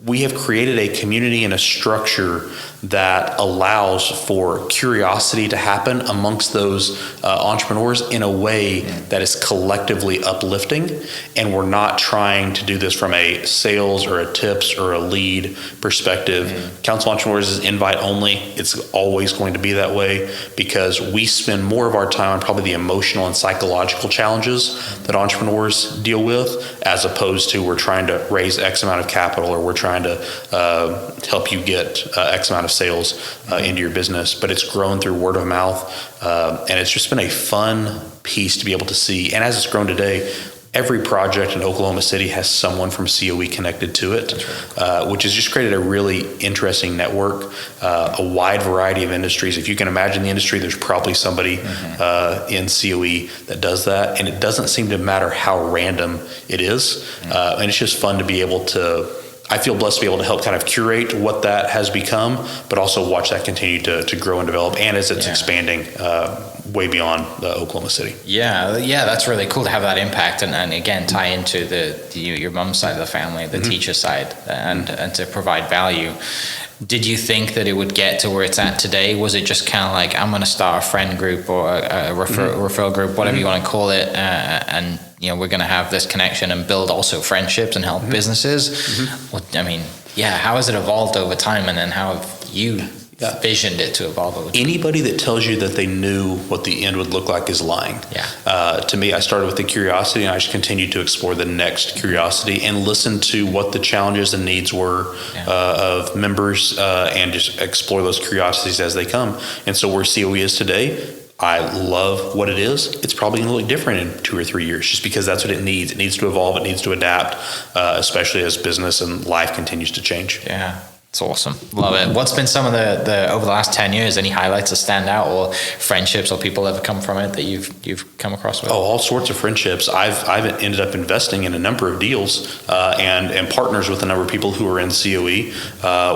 we have created a community and a structure that allows for curiosity to happen amongst those entrepreneurs in a way that is collectively uplifting. And we're not trying to do this from a sales or a tips or a lead perspective. Council of Entrepreneurs is invite only. It's always going to be that way, because we spend more of our time on probably the emotional and psychological challenges that entrepreneurs deal with, as opposed to we're trying to raise X amount of capital, or we're trying to help you get X amount of sales into your business. But it's grown through word of mouth, and it's just been a fun piece to be able to see. And as it's grown today, every project in Oklahoma City has someone from COE connected to it, which has just created a really interesting network, a wide variety of industries. If you can imagine the industry, there's probably somebody in COE that does that, and it doesn't seem to matter how random it is. And it's just fun to be able to, I feel blessed to be able to help kind of curate what that has become, but also watch that continue to grow and develop, and as it's expanding way beyond Oklahoma City. Yeah, that's really cool to have that impact, and again tie into your mom's side of the family, the teacher side, and to provide value. Did you think that it would get to where it's at today? Was it just kind of like, I'm going to start a friend group or a referral group, whatever you want to call it, and we're going to have this connection and build also friendships and help businesses? Well, how has it evolved over time, and then how have you visioned it to evolve over time? Anybody that tells you that they knew what the end would look like is lying. To me, I started with the curiosity, and I just continued to explore the next curiosity and listen to what the challenges and needs were of members, and just explore those curiosities as they come. And so where COE is today, I love what it is. It's probably going to look different in 2 or 3 years, just because that's what it needs. It needs to evolve. It needs to adapt, especially as business and life continues to change. Yeah. It's awesome. Love it. What's been some of the over the last 10 years, any highlights that stand out, or friendships or people that have come from it that you've come across with? Oh, all sorts of friendships. I've ended up investing in a number of deals and partners with a number of people who are in COE.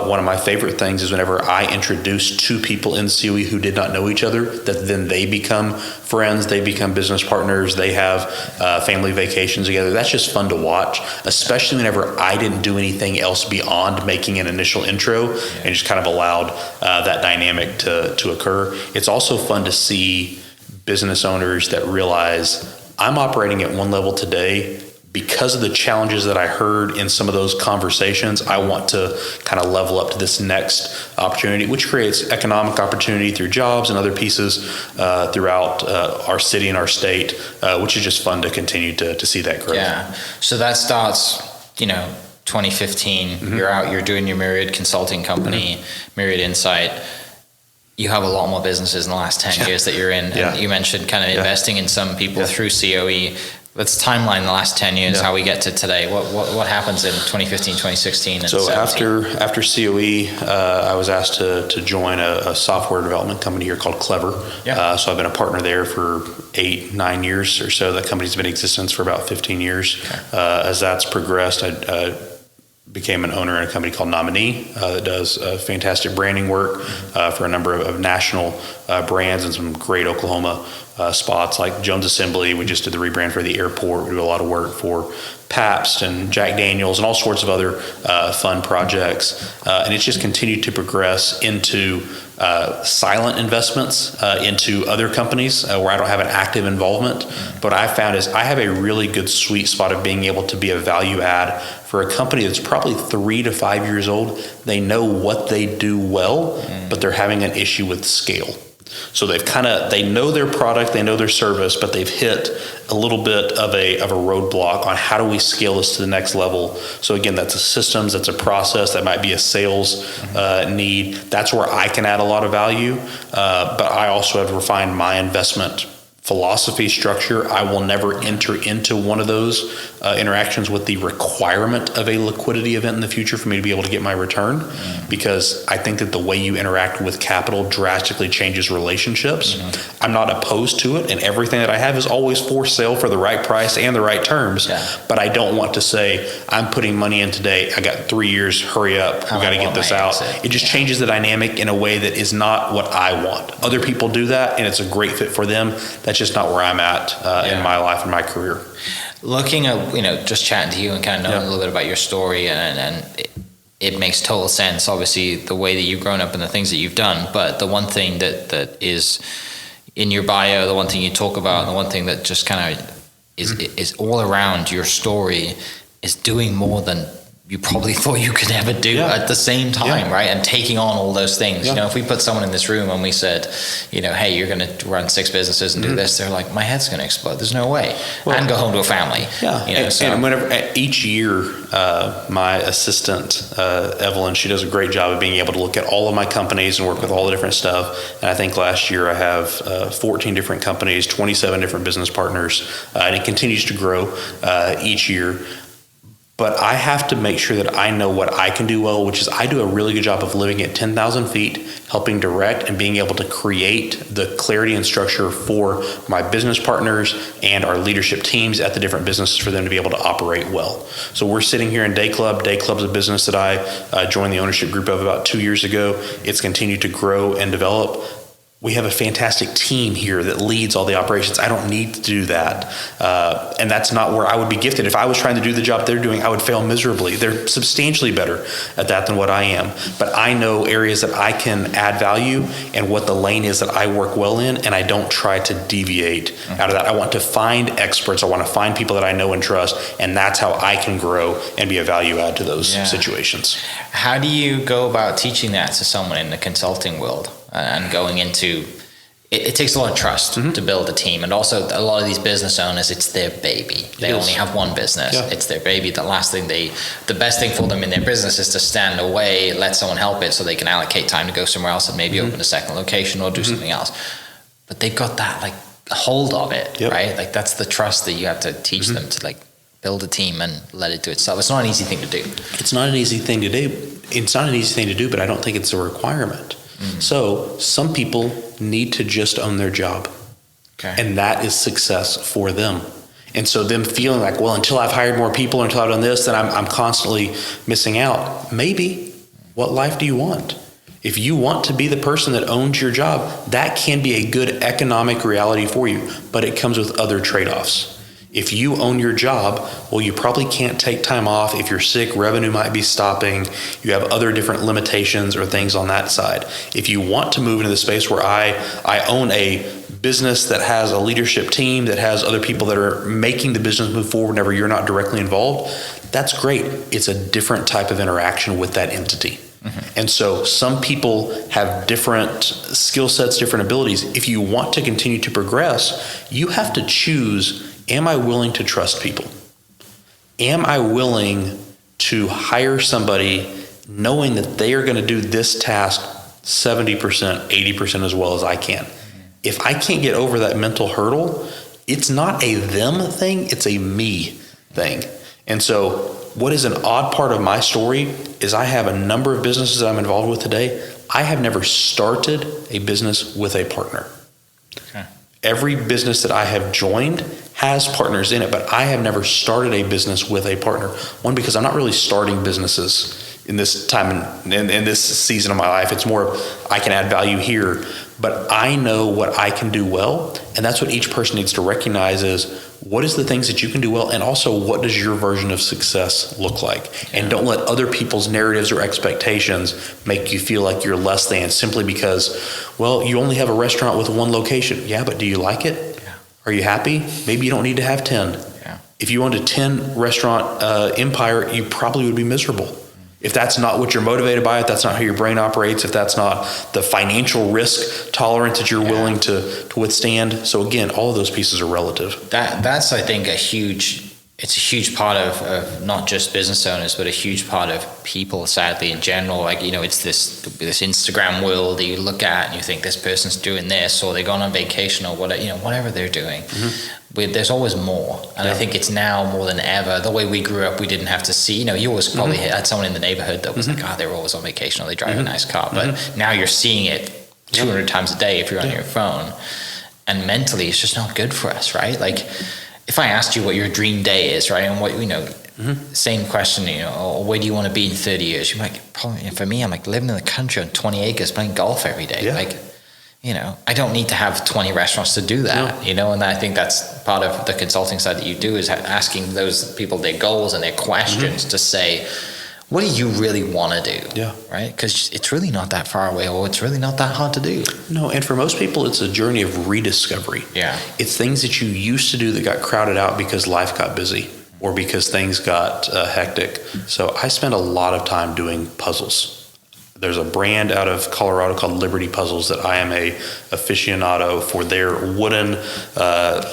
One of my favorite things is whenever I introduce 2 people in COE who did not know each other, that then they become friends, they become business partners, they have family vacations together. That's just fun to watch, especially whenever I didn't do anything else beyond making an initial intro and just kind of allowed that dynamic to occur. It's also fun to see business owners that realize I'm operating at one level today, because of the challenges that I heard in some of those conversations, I want to kind of level up to this next opportunity, which creates economic opportunity through jobs and other pieces throughout our city and our state, which is just fun to continue to see that growth. Yeah. So that starts, 2015. Mm-hmm. You're out, you're doing your Myriad consulting company, mm-hmm. Myriad Insight. You have a lot more businesses in the last 10 years that you're in. Yeah. And you mentioned kind of investing in some people Yeah. through COE. Let's timeline the last 10 years, how we get to today. What happens in 2015, 2016, and so 17? after COE, I was asked to join a software development company here called Clever. Yeah. So I've been a partner there for 8-9 years or so. That company's been in existence for about 15 years. Okay. As that's progressed, I became an owner in a company called Nominee that does fantastic branding work for a number of national brands and some great Oklahoma spots like Jones Assembly. We just did the rebrand for the airport. We do a lot of work for Pabst and Jack Daniels and all sorts of other fun projects. And it's just continued to progress into silent investments into other companies where I don't have an active involvement. But what I found is I have a really good sweet spot of being able to be a value add for a company that's probably 3 to 5 years old. They know what they do well, but they're having an issue with scale. So they know their product, they know their service, but they've hit a little bit of a roadblock on how do we scale this to the next level. So again, that's a systems, that's a process, that might be a sales need. That's where I can add a lot of value. But I also have refined my investment philosophy structure. I will never enter into one of those interactions with the requirement of a liquidity event in the future for me to be able to get my return, because I think that the way you interact with capital drastically changes relationships. I'm not opposed to it, and everything that I have is always for sale for the right price and the right terms, but I don't want to say, I'm putting money in today, I got 3 years, hurry up, we got to get this out. It just changes the dynamic in a way that is not what I want. Other people do that, and it's a great fit for them. That's just not where I'm at in my life and my career. Looking at, just chatting to you and kind of knowing a little bit about your story, and it makes total sense, obviously, the way that you've grown up and the things that you've done. But the one thing that is in your bio, the one thing you talk about, and the one thing that just kind of is all around your story is doing more than you probably thought you could ever do at the same time, right? And taking on all those things. If we put someone in this room and we said, hey, you're going to run 6 businesses and do this, they're like, my head's going to explode. There's no way. And go home to a family. And whenever each year, my assistant, Evelyn, she does a great job of being able to look at all of my companies and work with all the different stuff. And I think last year I have 14 different companies, 27 different business partners, and it continues to grow each year. But I have to make sure that I know what I can do well, which is I do a really good job of living at 10,000 feet, helping direct and being able to create the clarity and structure for my business partners and our leadership teams at the different businesses for them to be able to operate well. So we're sitting here in Day Club. Day Club's a business that I joined the ownership group of about 2 years ago. It's continued to grow and develop. We have a fantastic team here that leads all the operations. I don't need to do that. And that's not where I would be gifted. If I was trying to do the job they're doing, I would fail miserably. They're substantially better at that than what I am. But I know areas that I can add value and what the lane is that I work well in, and I don't try to deviate out of that. I want to find experts. I want to find people that I know and trust, and that's how I can grow and be a value add to those situations. How do you go about teaching that to someone in the consulting world? And going into it takes a lot of trust to build a team, and also a lot of these business owners, it's their baby. They only have one business. It's their baby. The best thing for them in their business is to stand away, let someone help it, so they can allocate time to go somewhere else and maybe open a second location or do something else. But they've got that hold of it, right? That's the trust that you have to teach them to build a team and let it do itself. It's not an easy thing to do. It's not an easy thing to do. It's not an easy thing to do, but I don't think it's a requirement. So some people need to just own their job, and that is success for them. And so them feeling like, well, until I've hired more people, until I've done this, then I'm constantly missing out. Maybe. What life do you want? If you want to be the person that owns your job, that can be a good economic reality for you, but it comes with other trade-offs. If you own your job, well, you probably can't take time off. If you're sick, revenue might be stopping. You have other different limitations or things on that side. If you want to move into the space where I own a business that has a leadership team, that has other people that are making the business move forward whenever you're not directly involved, that's great. It's a different type of interaction with that entity. And so some people have different skill sets, different abilities. If you want to continue to progress, you have to choose, am I willing to trust people? Am I willing to hire somebody knowing that they are going to do this task 70%, 80% as well as I can? If I can't get over that mental hurdle, it's not a them thing, it's a me thing. And so what is an odd part of my story is I have a number of businesses that I'm involved with today. I have never started a business with a partner. Okay. Every business that I have joined has partners in it, but I have never started a business with a partner. One, because I'm not really starting businesses in this time in this season of my life. It's more of I can add value here, but I know what I can do well, and that's what each person needs to recognize is what is the things that you can do well, and also what does your version of success look like? And don't let other people's narratives or expectations make you feel like you're less than simply because, well, you only have a restaurant with one location. Yeah, but do you like it? Yeah. Are you happy? Maybe you don't need to have 10. Yeah. If you owned a 10 restaurant empire, you probably would be miserable. If that's not what you're motivated by, if that's not how your brain operates, if that's not the financial risk tolerance that you're willing to withstand. So again, all of those pieces are relative. That's I think it's a huge part of not just business owners, but a huge part of people, sadly, in general. Like, it's this Instagram world that you look at and you think this person's doing this, or they're going on vacation, or whatever they're doing. Mm-hmm. There's always more. And I think it's now more than ever. The way we grew up, we didn't have to see, you always probably had someone in the neighborhood that was like, they're always on vacation, or they drive a nice car. But now you're seeing it 200 times a day if you're on your phone. And mentally, it's just not good for us, right? Like, if I asked you what your dream day is, right, and what, same question, where do you want to be in 30 years? You're like, probably, for me, I'm like living in the country on 20 acres playing golf every day. Yeah. Like, I don't need to have 20 restaurants to do that, and I think that's part of the consulting side that you do is asking those people their goals and their questions to say, what do you really want to do? Yeah. Right? Because it's really not that far away, or it's really not that hard to do. No, and for most people, it's a journey of rediscovery. Yeah. It's things that you used to do that got crowded out because life got busy or because things got hectic. So I spend a lot of time doing puzzles. There's a brand out of Colorado called Liberty Puzzles that I am a aficionado for their wooden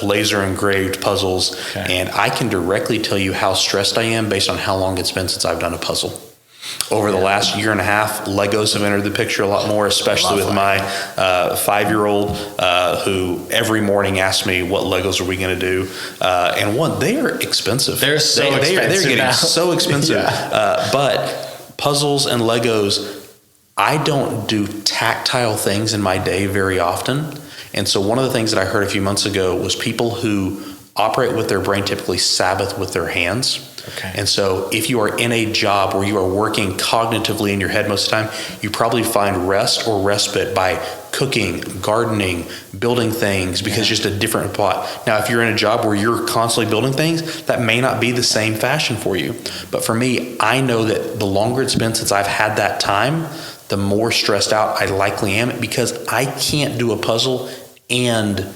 laser engraved puzzles. Okay. And I can directly tell you how stressed I am based on how long it's been since I've done a puzzle. Over the last year and a half, Legos have entered the picture a lot more, especially with my 5-year-old who every morning asks me, what Legos are we going to do? And they are expensive. They're so expensive. They're getting so expensive. But puzzles and Legos, I don't do tactile things in my day very often. And so one of the things that I heard a few months ago was people who operate with their brain typically Sabbath with their hands. Okay. And so if you are in a job where you are working cognitively in your head most of the time, you probably find rest or respite by cooking, gardening, building things, because it's just a different plot. Now, if you're in a job where you're constantly building things, that may not be the same fashion for you. But for me, I know that the longer it's been since I've had that time, the more stressed out I likely am, because I can't do a puzzle and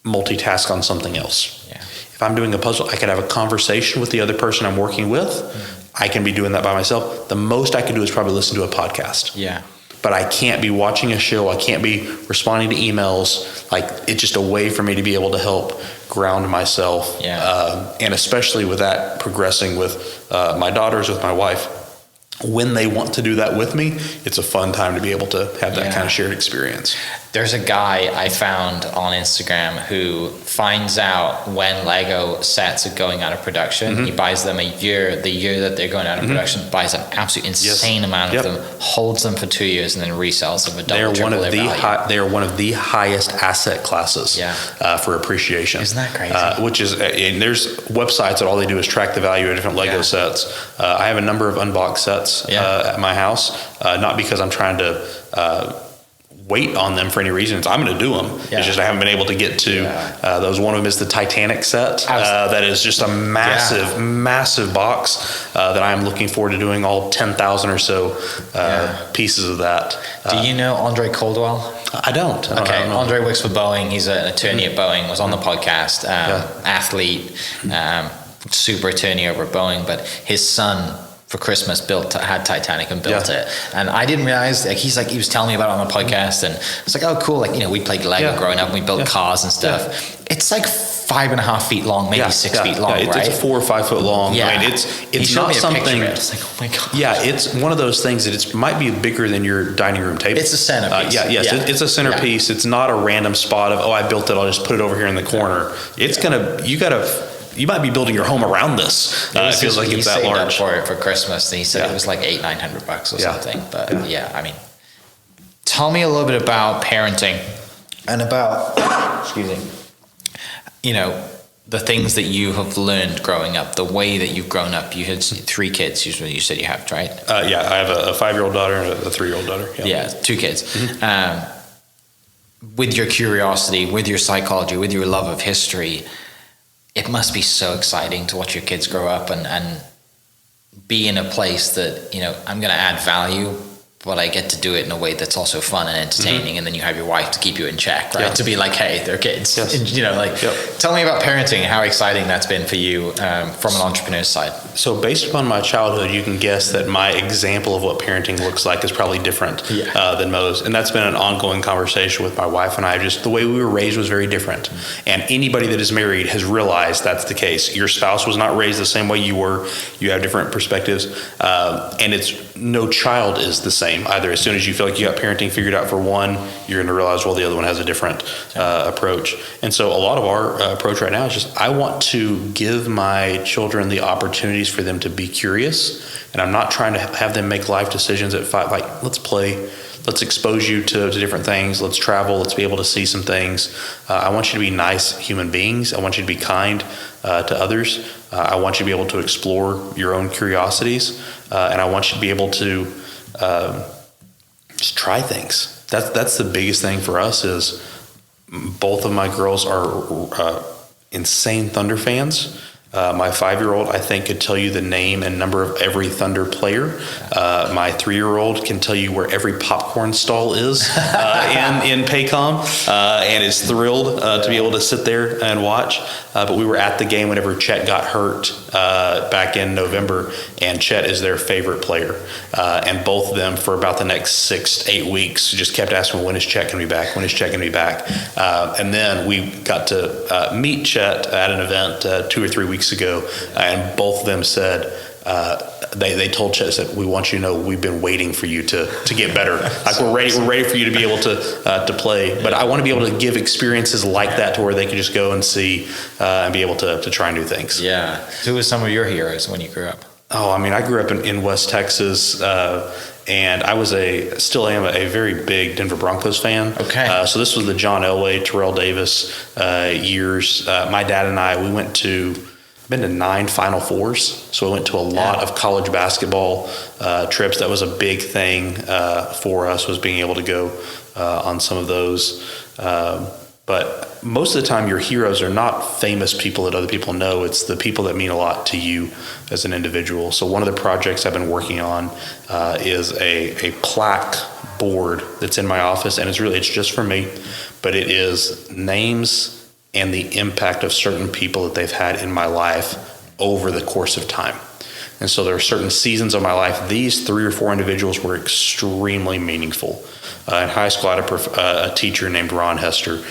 multitask on something else. Yeah. If I'm doing a puzzle, I can have a conversation with the other person I'm working with. I can be doing that by myself. The most I can do is probably listen to a podcast. Yeah. But I can't be watching a show. I can't be responding to emails. Like, it's just a way for me to be able to help ground myself. Yeah. And especially with that progressing with my daughters, with my wife, when they want to do that with me, it's a fun time to be able to have that kind of shared experience. There's a guy I found on Instagram who finds out when Lego sets are going out of production. Mm-hmm. He buys them the year that they're going out of production, buys an absolute insane amount of them, holds them for 2 years, and then resells them for double, triple their value. They are one of the highest asset classes for appreciation. Isn't that crazy? Which is, and there's websites that all they do is track the value of different Lego sets. I have a number of unboxed sets at my house, not because I'm trying to weight on them for any reason. I'm going to do them. Yeah. It's just I haven't been able to get to those. One of them is the Titanic set. That is just a massive box that I'm looking forward to doing all 10,000 or so pieces of that. Do you know Andre Caldwell? I don't. Okay, Andre works for Boeing. He's an attorney at Boeing, was on the podcast, athlete, super attorney over at Boeing, but his son for Christmas had Titanic and built it. And I didn't realize, like, he was telling me about it on the podcast, and I was like, oh, cool. Like, we played Lego growing up and we built cars and stuff. Yeah. It's like 5.5 feet long, maybe 6 feet long, right? It's 4 or 5 foot long. Yeah. I mean, it's not something. It's like, oh my God. Yeah, it's one of those things that it might be bigger than your dining room table. It's a centerpiece. It's a centerpiece. Yeah. It's not a random spot of, I built it, I'll just put it over here in the corner. It's you might be building your home around this. It feels like it's that large. He saved up for Christmas, and he said it was like $800-900 or something. But I mean, tell me a little bit about parenting and about, excuse me, the things that you have learned growing up, the way that you've grown up. You had 3 kids, you said you have, right? I have a 5-year-old daughter and a 3-year-old daughter. Yeah, 2 kids. Mm-hmm. With your curiosity, with your psychology, with your love of history, it must be so exciting to watch your kids grow up and be in a place that, I'm going to add value, but I get to do it in a way that's also fun and entertaining. Mm-hmm. And then you have your wife to keep you in check, right? Yeah. To be like, hey, they're kids. Yes. Tell me about parenting, how exciting that's been for you from an entrepreneur's side. So based upon my childhood, you can guess that my example of what parenting looks like is probably different than most. And that's been an ongoing conversation with my wife and I. Just the way we were raised was very different. Mm-hmm. And anybody that is married has realized that's the case. Your spouse was not raised the same way you were. You have different perspectives. And no child is the same either. As soon as you feel like you got parenting figured out for one, you're going to realize, the other one has a different approach. And so a lot of our approach right now is just, I want to give my children the opportunities for them to be curious. And I'm not trying to have them make life decisions at 5, like, let's play, let's expose you to different things, let's travel, let's be able to see some things. I want you to be nice human beings. I want you to be kind to others. I want you to be able to explore your own curiosities. And I want you to be able to just try things. That's the biggest thing for us. Is both of my girls are insane Thunder fans. My 5-year-old, I think, could tell you the name and number of every Thunder player. My 3-year-old can tell you where every popcorn stall is in Paycom, and is thrilled to be able to sit there and watch. But we were at the game whenever Chet got hurt back in November, and Chet is their favorite player. And both of them, for about the next 6 to 8 weeks, just kept asking, when is Chet going to be back? When is Chet going to be back? And then we got to meet Chet at an event 2 or 3 weeks ago, and both of them said, they told Chet, said, we want you to know we've been waiting for you to get better. Like, we're ready for you to be able to play. But I want to be able to give experiences like that to where they can just go and see and be able to try new things. Yeah. Who were some of your heroes when you grew up? Oh, I mean, I grew up in West Texas, and I still am a very big Denver Broncos fan. Okay. So this was the John Elway, Terrell Davis years. My dad and I, we been to 9 Final Fours, so we went to a lot of college basketball trips. That was a big thing for us, was being able to go on some of those. But most of the time, your heroes are not famous people that other people know. It's the people that mean a lot to you as an individual. So one of the projects I've been working on is a plaque board that's in my office, and it's just for me, but it is names and the impact of certain people that they've had in my life over the course of time. And so there are certain seasons of my life. These 3 or 4 individuals were extremely meaningful. In high school, I had a teacher named Ron Hester,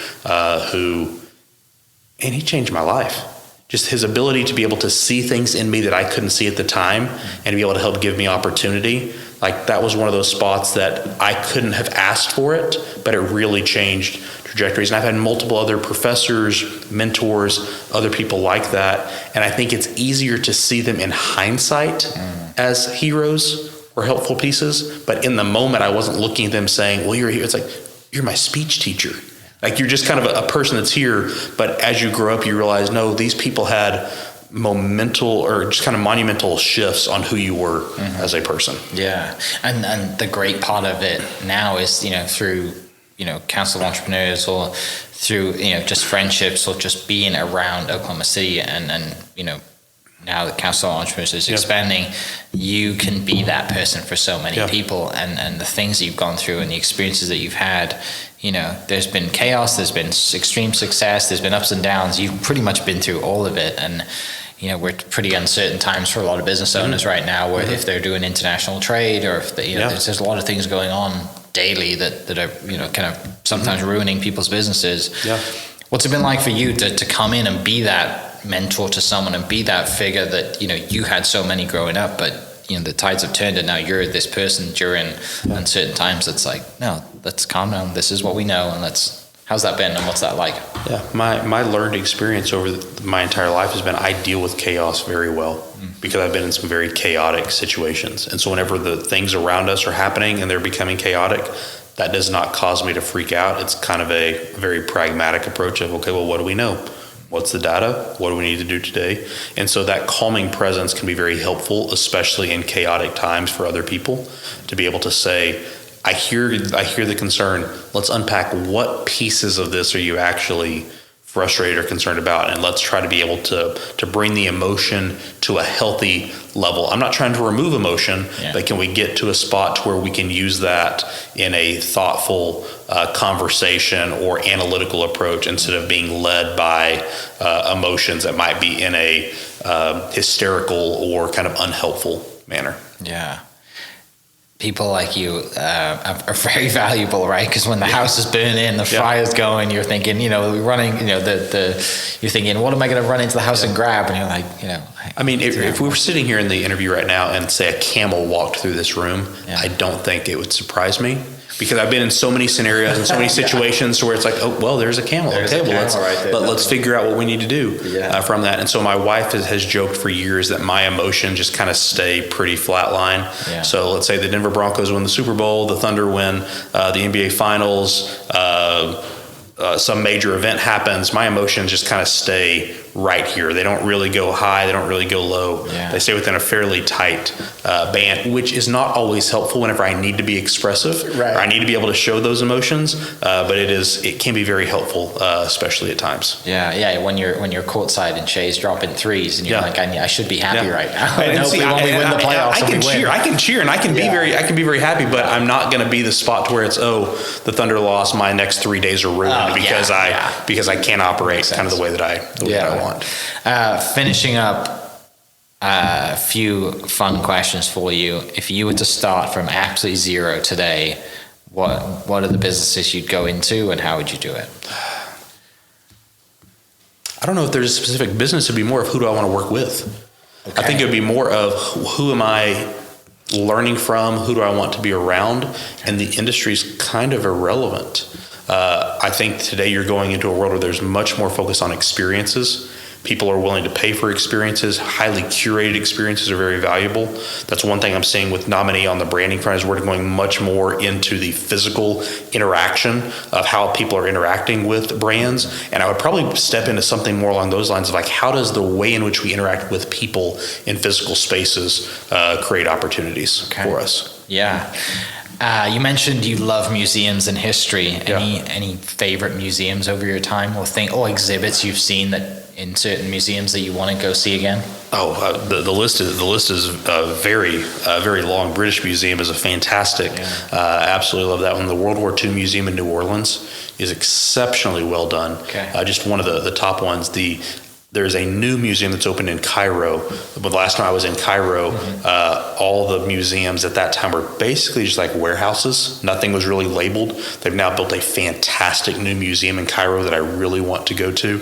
he changed my life. Just his ability to be able to see things in me that I couldn't see at the time, and to be able to help give me opportunity. Like, that was one of those spots that I couldn't have asked for it, but it really changed trajectories. And I've had multiple other professors, mentors, other people like that. And I think it's easier to see them in hindsight as heroes or helpful pieces. But in the moment, I wasn't looking at them saying, well, you're here. It's like, you're my speech teacher. Like, you're just kind of a person that's here. But as you grow up, you realize, no, these people had monumental shifts on who you were as a person. Yeah. And the great part of it now is, through council of entrepreneurs or through, just friendships or just being around Oklahoma City and now the council of entrepreneurs is expanding, you can be that person for so many people, and the things that you've gone through and the experiences that you've had, there's been chaos, there's been extreme success, there's been ups and downs. You've pretty much been through all of it, and we're pretty uncertain times for a lot of business owners right now, where if they're doing international trade or if they, there's a lot of things going on daily that are kind of sometimes ruining people's businesses. What's it been like for you to come in and be that mentor to someone and be that figure that you had so many growing up, but the tides have turned and now you're this person during uncertain times that's like, no, let's calm down, this is what we know, and how's that been and what's that like? My learned experience over my entire life has been I deal with chaos very well because I've been in some very chaotic situations, and so whenever the things around us are happening and they're becoming chaotic, that does not cause me to freak out. It's kind of a very pragmatic approach of, okay, well, what do we know? What's the data? What do we need to do today? And so that calming presence can be very helpful, especially in chaotic times for other people, to be able to say, I hear the concern. Let's unpack what pieces of this are you actually frustrated or concerned about, and let's try to be able to bring the emotion to a healthy level. I'm not trying to remove emotion, but can we get to a spot to where we can use that in a thoughtful conversation or analytical approach instead of being led by emotions that might be in a hysterical or kind of unhelpful manner. People like you are very valuable, right? Because when the house is burning, the fire's going, you're thinking, running, you're thinking, what am I going to run into the house and grab? And you're like, I mean, if we were sitting here in the interview right now and say a camel walked through this room, I don't think it would surprise me. Because I've been in so many scenarios and so many situations where it's like, oh, well, there's a camel. Let's figure out what we need to do from that. And so my wife has joked for years that my emotion just kind of stay pretty flatline. So let's say the Denver Broncos win the Super Bowl, the Thunder win the NBA Finals, some major event happens, my emotions just kind of stay right here. They don't really go high. They don't really go low. They stay within a fairly tight band, which is not always helpful whenever I need to be expressive. Or I need to be able to show those emotions. But it can be very helpful, especially at times. When you're courtside and Shay's dropping threes, and you're like, I should be happy right now. And hopefully when we win the playoffs, I can cheer, and I can be very happy. But I'm not going to be the spot to where it's the Thunder lost. My next 3 days are ruined because I can't operate kind of the way that I want. Finishing up, a few fun questions for you. If you were to start from absolutely zero today, what are the businesses you'd go into, and how would you do it? I don't know if there's a specific business. It'd be more of who do I want to work with. I think it would be more of who am I learning from, who do I want to be around, and the industry's kind of irrelevant. I think today you're going into a world where there's much more focus on experiences. People are willing to pay for experiences. Highly curated experiences are very valuable. That's one thing I'm seeing with Nominee on the branding front is we're going much more into the physical interaction of how people are interacting with brands. And I would probably step into something more along those lines of like, how does the way in which we interact with people in physical spaces create opportunities for us? You mentioned you love museums and history. Any favorite museums over your time or exhibits you've seen that in certain museums that you want to go see again? The list is very long. British Museum is a fantastic. Absolutely love that one. The World War II Museum in New Orleans is exceptionally well done. Just one of the top ones. There's a new museum that's opened in Cairo. But the last time I was in Cairo, all the museums at that time were basically just like warehouses. Nothing was really labeled. They've now built a fantastic new museum in Cairo that I really want to go to.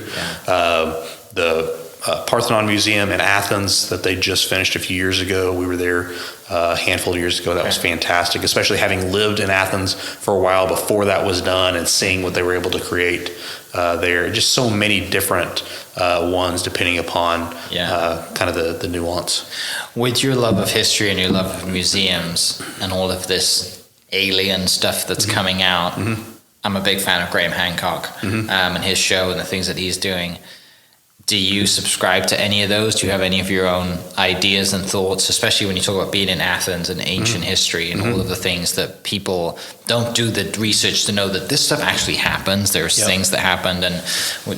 The Parthenon Museum in Athens that they just finished a few years ago. We were there a handful of years ago. That was fantastic, especially having lived in Athens for a while before that was done and seeing what they were able to create there. Just so many different ones depending upon kind of the nuance. With your love of history and your love of museums and all of this alien stuff that's coming out, I'm a big fan of Graham Hancock and his show and the things that he's doing. Do you subscribe to any of those? Do you have any of your own ideas and thoughts, especially when you talk about being in Athens and ancient history and all of the things that people don't do the research to know that this stuff actually happens? There's things that happened, and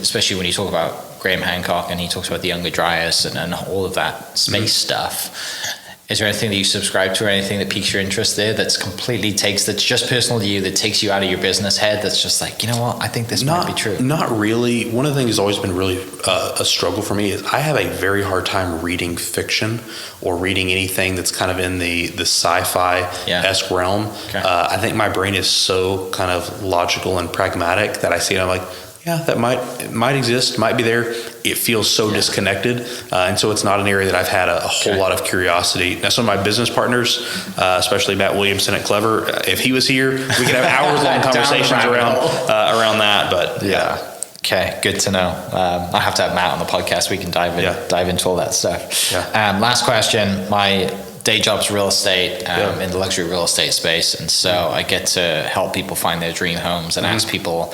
especially when you talk about Graham Hancock and he talks about the Younger Dryas and all of that space stuff. Is there anything that you subscribe to or anything that piques your interest there that's just personal to you, that takes you out of your business head, that's just like, you know what, I think this might be true? Not really. One of the things that's always been really a struggle for me is I have a very hard time reading fiction or reading anything that's kind of in the sci-fi-esque realm. Okay. I think my brain is so kind of logical and pragmatic that I see it, I'm like, yeah, that might exist, might be there. It feels so disconnected, and so it's not an area that I've had a whole lot of curiosity. Now, some of my business partners, especially Matt Williamson at Clever, if he was here, we could have hours-long conversations around that. But Okay, good to know. I have to have Matt on the podcast. We can dive into all that stuff. Last question. My day job's real estate in the luxury real estate space, and so I get to help people find their dream homes and ask people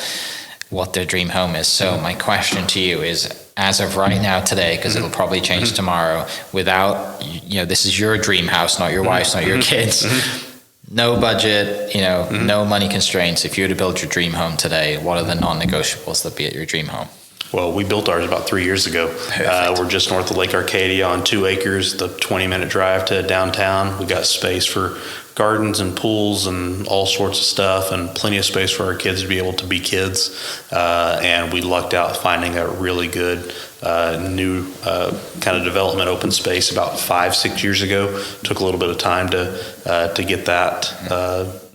what their dream home is. So my question to you is, as of right now today, because it'll probably change tomorrow, without, this is your dream house, not your wife's, not your kids, no budget, no money constraints. If you were to build your dream home today, what are the non-negotiables that be at your dream home? Well, we built ours about 3 years ago. We're just north of Lake Arcadia on 2 acres, the 20-minute drive to downtown. We got space for gardens and pools and all sorts of stuff, and plenty of space for our kids to be able to be kids. And we lucked out finding a really good new kind of development open space about 5-6 years ago. Took a little bit of time to get that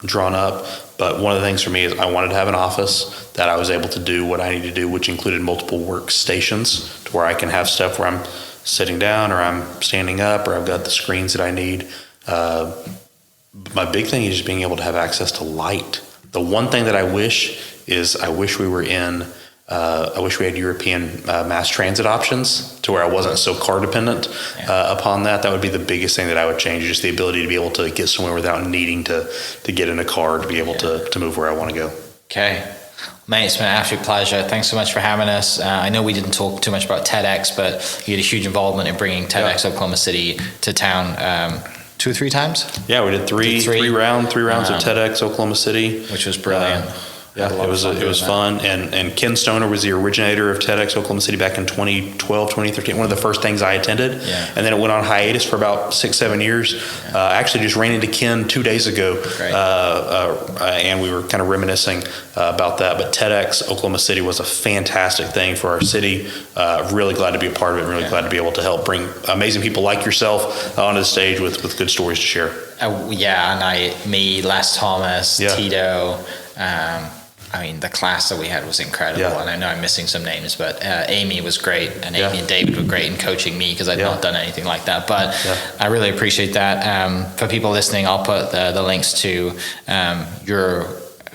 drawn up. But one of the things for me is I wanted to have an office that I was able to do what I need to do, which included multiple workstations to where I can have stuff where I'm sitting down or I'm standing up or I've got the screens that I need. My big thing is just being able to have access to light. The one thing that I wish we were in, I wish we had European mass transit options to where I wasn't so car dependent upon that. That would be the biggest thing that I would change, just the ability to be able to get somewhere without needing to get in a car to be able to move where I want to go. Okay. Mate, it's been an absolute pleasure. Thanks so much for having us. I know we didn't talk too much about TEDx, but you had a huge involvement in bringing TEDx Oklahoma City to town 2 or 3 times? Yeah, we did three rounds of TEDx Oklahoma City, which was brilliant. It was fun. And Ken Stoner was the originator of TEDx Oklahoma City back in 2012, 2013. One of the first things I attended. Yeah. And then it went on hiatus for about 6-7 years. Yeah. I actually just ran into Ken 2 days ago. And we were kind of reminiscing about that. But TEDx Oklahoma City was a fantastic thing for our city. Really glad to be a part of it. Really glad to be able to help bring amazing people like yourself onto the stage with good stories to share. Me, Les Thomas, Tito. The class that we had was incredible, and I know I'm missing some names, but Amy was great, and Amy and David were great in coaching me because I'd not done anything like that. But I really appreciate that. For people listening, I'll put the links to your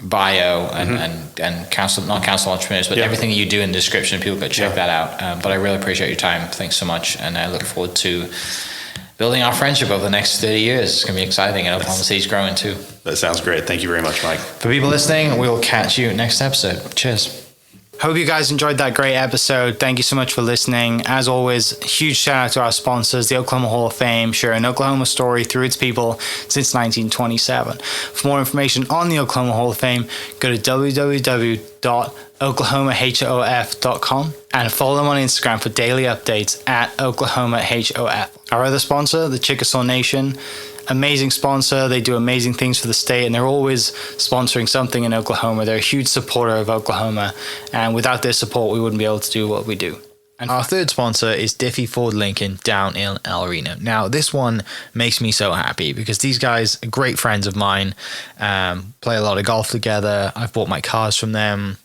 bio and counsel entrepreneurs, but everything that you do in the description. People go check that out. But I really appreciate your time. Thanks so much, and I look forward to building our friendship over the next 30 years. It's going to be exciting, and Oklahoma City's growing too. That sounds great. Thank you very much, Mike. For people listening, we'll catch you next episode. Cheers. Hope you guys enjoyed that great episode. Thank you so much for listening. As always, huge shout out to our sponsors, the Oklahoma Hall of Fame, sharing Oklahoma story through its people since 1927. For more information on the Oklahoma Hall of Fame, go to www.oklahomahof.com and follow them on Instagram for daily updates at oklahomahof. Our other sponsor, the Chickasaw Nation, amazing sponsor. They do amazing things for the state, and they're always sponsoring something in Oklahoma. They're a huge supporter of Oklahoma, and without their support, we wouldn't be able to do what we do. And our third sponsor is Diffie Ford Lincoln down in El Reno. Now, this one makes me so happy because these guys are great friends of mine, play a lot of golf together. I've bought my cars from them,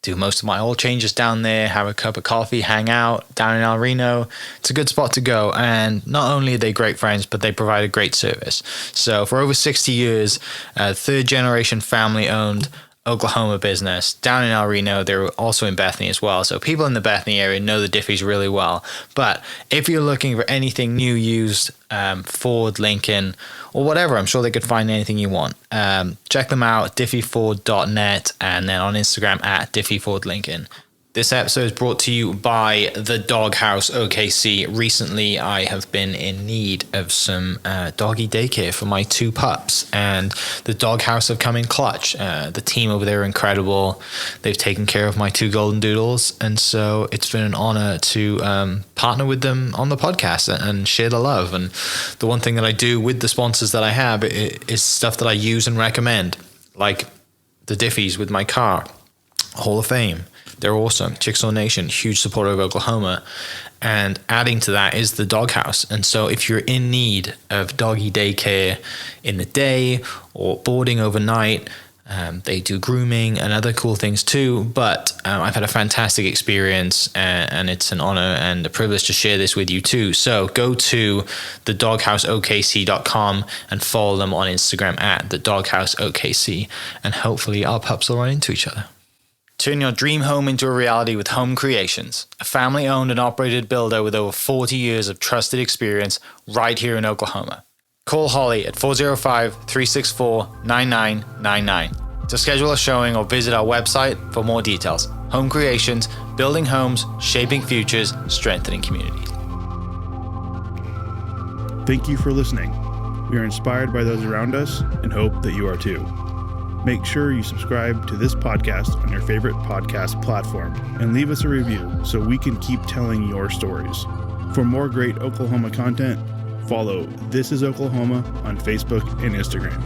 do most of my oil changes down there, have a cup of coffee, hang out down in El Reno. It's a good spot to go. And not only are they great friends, but they provide a great service. So for over 60 years, third generation family owned Oklahoma business down in El Reno. They're also in Bethany as well. So people in the Bethany area know the Diffies really well. But if you're looking for anything new, used, Ford, Lincoln, or whatever, I'm sure they could find anything you want. Check them out, diffieford.net, and then on Instagram at diffiefordlincoln. This episode is brought to you by the Doghouse OKC. Recently, I have been in need of some doggy daycare for my 2 pups, and the Doghouse have come in clutch. The team over there are incredible. They've taken care of my 2 golden doodles, and so it's been an honor to partner with them on the podcast and share the love. And the one thing that I do with the sponsors that I have is stuff that I use and recommend, like the Diffies with my car, Hall of Fame. They're awesome. Chickasaw Nation, huge supporter of Oklahoma. And adding to that is the Doghouse. And so if you're in need of doggy daycare in the day or boarding overnight, they do grooming and other cool things too. But I've had a fantastic experience, and it's an honor and a privilege to share this with you too. So go to thedogHouseOKC.com and follow them on Instagram at thedogHouseOKC. And hopefully our pups will run into each other. Turn your dream home into a reality with Home Creations, a family-owned and operated builder with over 40 years of trusted experience right here in Oklahoma. Call Holly at 405-364-9999 to schedule a showing or visit our website for more details. Home Creations, building homes, shaping futures, strengthening communities. Thank you for listening. We are inspired by those around us and hope that you are too. Make sure you subscribe to this podcast on your favorite podcast platform and leave us a review so we can keep telling your stories. For more great Oklahoma content, follow This Is Oklahoma on Facebook and Instagram.